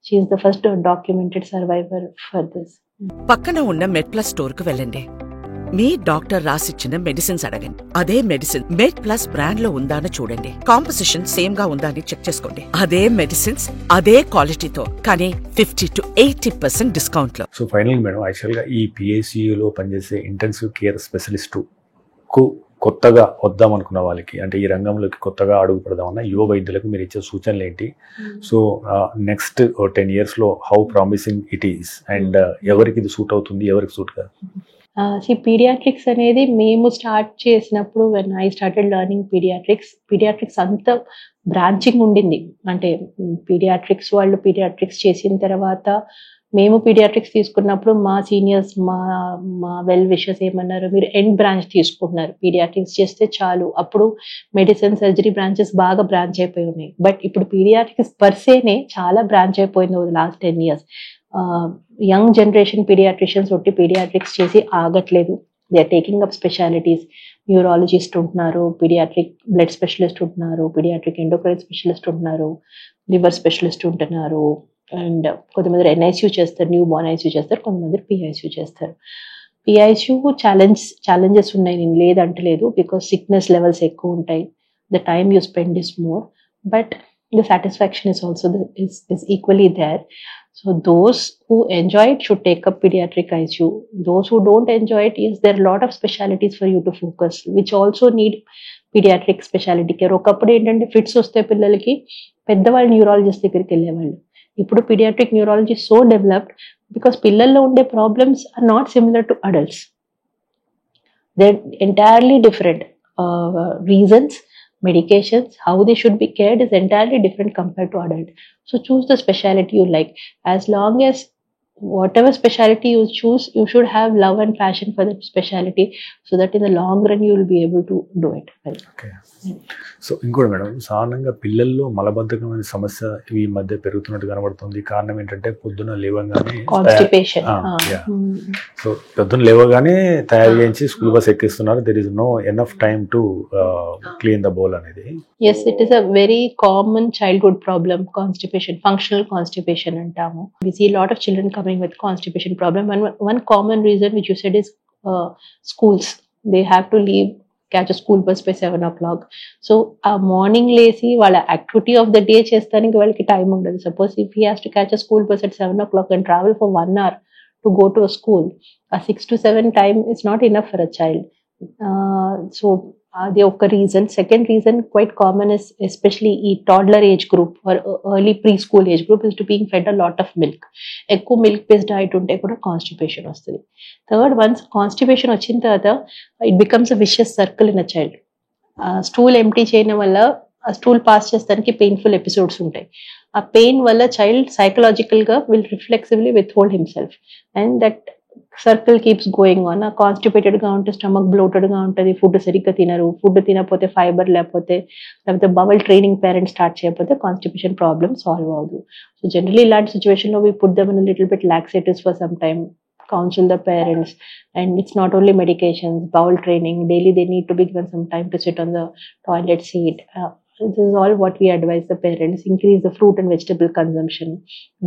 She is the first documented survivor for this. పక్కన ఉన్న MedPlus store కు వెళ్ళండి. మీ doctor రాసిచ్చిన medicines అడగండి. అదే medicine మెడ్ plus brand లో ఉందా అని చూడండి. కాంపోజిషన్ సేమ్ గా ఉందా అని చెక్ చేసుకోండి. అదే మెడిసిన్స్ అదే క్వాలిటీతో, కానీ 50 to 80% డిస్కౌంట్ లో. సో ఫైనల్ మేడం, యాక్చువల్ గా ఈ పిఐసియులో పనిచేసే ఇంటెన్సివ్ కేర్ స్పెషలిస్ట్ కు కొత్తగా వద్దాం అనుకున్న వాళ్ళకి, అంటే ఈ రంగంలోకి కొత్తగా అడుగు పెడదామన్న యువ వైద్యులకు మీరు ఇచ్చే సూచనలు ఏంటి? సో నెక్స్ట్ 10 years లో how promising it is, and ఎవరికి ఇది సూట్ అవుతుంది, ఎవరికి సూట్ కాదు? పీడియాట్రిక్స్ అనేది మేము స్టార్ట్ చేసినప్పుడు, when I started learning paediatrics అంత బ్రాంచింగ్ ఉండింది. అంటే పీడియాట్రిక్స్ వాళ్ళు పీడియాట్రిక్స్ చేసిన తర్వాత మేము పీడియాట్రిక్స్ తీసుకున్నప్పుడు మా సీనియర్స్, మా వెల్ విషర్స్ ఏమన్నారు, మీరు ఎండ్ బ్రాంచ్ తీసుకుంటున్నారు, పీడియాట్రిక్స్ చేస్తే చాలు. అప్పుడు మెడిసిన్, సర్జరీ బ్రాంచెస్ బాగా బ్రాంచ్ అయిపోయి ఉన్నాయి. బట్ ఇప్పుడు పీడియాట్రిక్స్ పర్సేనే చాలా బ్రాంచ్ అయిపోయింది over last 10 years. Young generation paediatricians ఒట్టి పీడియాట్రిక్స్ చేసి ఆగట్లేదు. They are taking up specialities. Neurologist ఉంటున్నారు, పీడియాట్రిక్ బ్లడ్ స్పెషలిస్ట్ ఉంటున్నారు, పీడియాట్రిక్ ఎండోక్రైన్ స్పెషలిస్ట్ ఉంటున్నారు, లివర్ స్పెషలిస్ట్ ఉంటున్నారు, అండ్ కొంతమంది ఎన్ఐసియూ చేస్తారు, న్యూ బోర్న్ ఐసీయూ చేస్తారు, కొంతమంది పిఐసియూ చేస్తారు. పిఐసియూ ఛాలెంజెస్ ఉన్నాయి, నేను లేదంటలేదు, బికాస్ సిక్నెస్ లెవెల్స్ ఎక్కువ ఉంటాయి. The time you spend is more, but the satisfaction is also is equally there. So those who enjoy it should take up pediatric ICU. Those who don't enjoy it, yes, there are a lot of specialities for you to focus, which also need pediatric specialty care. ఒకప్పుడు ఏంటంటే fits వస్తే పిల్లలకి పెద్దవాళ్ళు neurologist దగ్గరికి వెళ్ళేవాళ్ళు. ఇప్పుడు paediatric neurology so developed because పిల్లల్లో ఉండే problems are not similar to adults. They entirely different reasons, medications, how they should be cared is entirely different compared to adult. So choose the specialty you like. As long as whatever specialty you choose, you should have love and passion for that specialty, so that in the long run you will be able to do it well. Okay. So ఇంకోటి madam, సాధారణంగా పిల్లల్లో మలబద్ధకం అనే సమస్య ఈ మధ్య పెరుగుతున్నట్టు కనబడుతుంది. కారణం ఏంటంటే పొద్దున లేవగానే Constipation. సో పొద్దున లేవగానే తయారు చేయించి స్కూల్ బస్ ఎక్కిస్తున్నారు. There is no enough time to clean the bowl అనేది. Yes, it is a very common childhood problem, constipation, functional constipation antamu. We see a lot of children coming with constipation problem, and one common reason which you said is schools. They have to catch a school bus by 7 o'clock. So a morning lazy వాళ్ళ activity of the day చేస్తానికి వాళ్ళకి time ఉండదు. Suppose if he has to catch a school bus at 7 o'clock and travel for 1 hour to go to a school, a 6 to 7 time is not enough for a child. So the oka reason. Second reason quite common is especially in toddler age group or early preschool age group is to being fed a lot of milk. Ekku milk based diet unte kuda constipation vastadi. Third, once constipation vachin tarvata it becomes a vicious circle in a child. Stool empty cheyna valla a stool pass chestaniki painful episodes untai. A pain valla child psychological ga will reflexively withhold himself, and that circle keeps going on. Constipated గా ఉంటే stomach bloated గా ఉంటుంది, food సరిగ్గా తినరు, food తినకపోతే fibre లేకపోతే bowel training parents start చేయకపోతే constipation problem solve అవ్వదు. సో జనరలీ ఇలాంటి సిచ్యువేషన్ లో we put them in little bit laxatives for some time, counsel the parents, and it's not only medications, bowel training, daily they need to be given some time to sit on the toilet seat. This is all what we advise the parents. Increase the fruit and vegetable consumption,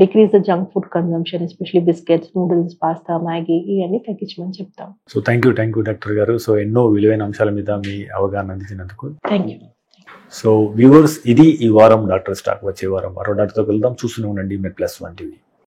decrease the junk food consumption, especially biscuits, noodles, pasta, Maggi, ఇవన్నీ తగ్గించమని చెప్తాం. So thank you doctor గారు. So ఎన్నో విలువైన అంశాల మీద మీ అవగాహన అందించినందుకు thank you. So viewers, ఇది ఈ వారం డాక్టర్ స్టాక్. వచ్చే వారం మరో డాక్టర్తో వెళ్దాం. చూస్తూనే ఉండండి మెడ్ ప్లస్ 1 TV.